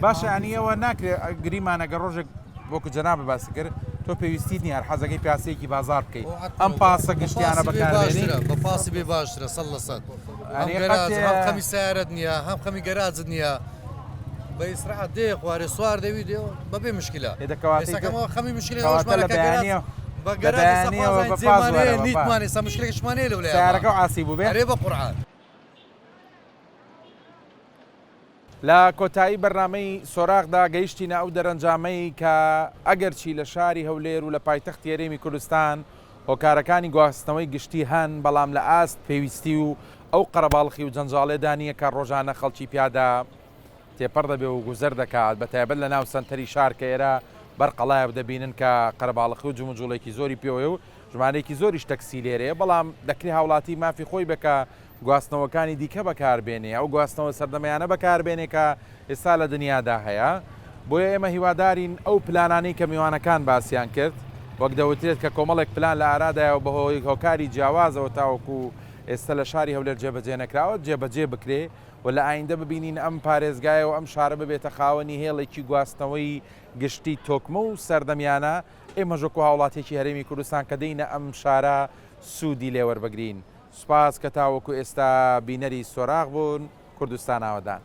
باشە ئەنیەوە ناکرێت گریمانەگە ڕۆژێک وەکو جەنابە باسی کرد تۆ پێویستی نیە هەر حەزەکەی پیاسەیەکی بازار بکەیت ئەم پاسە گشتیانە بەکارێنی بە پاسی بێ باشترە 100% هەم خەمی سیارەت نییە هەم خەمی گەراجت نییە بە ئیسراحەت دێ خوارێ سوار دەوی دێ بەبێ مشکلە ئێستاکەمەوە خەمی مشکلی بە گەراجێمانەیە نیتمانێ سا مشکلێکشمانەیە لەو لای سیارەکە عاسی بوو بێ هەرێ بە قورعان لە کۆتایی بەرنامەی سۆراغدا گەیشتینە ئەو دەرەنجامەی کە ئەگەرچی لە شاری هەولێر و لە پایتەختی هەرێمی کوردستان هۆکارەکانی گواستنەوەی گشتی هەن بەڵام لە ئاست پێویستی و ئەو قەرەباڵخی و جەنجاڵێدانیە کە ڕۆژانە خەڵکی پیادا تێپەر دەبێ و گوزەر دەکات بە تایبەت لە ناو سنتەری شار کە ئێرە بەرقەڵایە دەبینن کە قەرەباڵخی و جومجوڵێکی زۆری پێوەیە و ژمارەیەکی زۆریش تەکسی لێرەیە بەڵام دەکری هاوڵاتی مافی خۆی بکە گواستنەوەکانی دیکە بەکاربێنێ ئەو گواستنەوە سەردەمەیانە بەکاربێنێ کە ئێستا لە دنیادا هەیە بۆیە ئێمە هیوادارین ئەو پلانانەی کە میوانەکان باسییان کرد وەک دەوترێت کە کۆمەڵێک پلان لە ئارادایەوە بەهۆی هۆکاری جیاوازەوە تاوەکو ئێستا لە شاری هەولێر جێبەجێ نەکراوە جێبەجێ بکرێ و لە ئایندە ببینین ئەم پارێزگایە و ئەم شارە ببێتە خاوەنی هێڵێکی گواستنەوەی گشتی تۆکمە و سەردەمیانە ئێمە ژۆکو هاوڵاتێکی هەرێمی کوردستان کە دەینە ئەم شارە سوودی لێوەربگرین. سوپاس کە تاوەکو ئێستا بینەری سۆراغ بوون کوردستان ئاوەدان.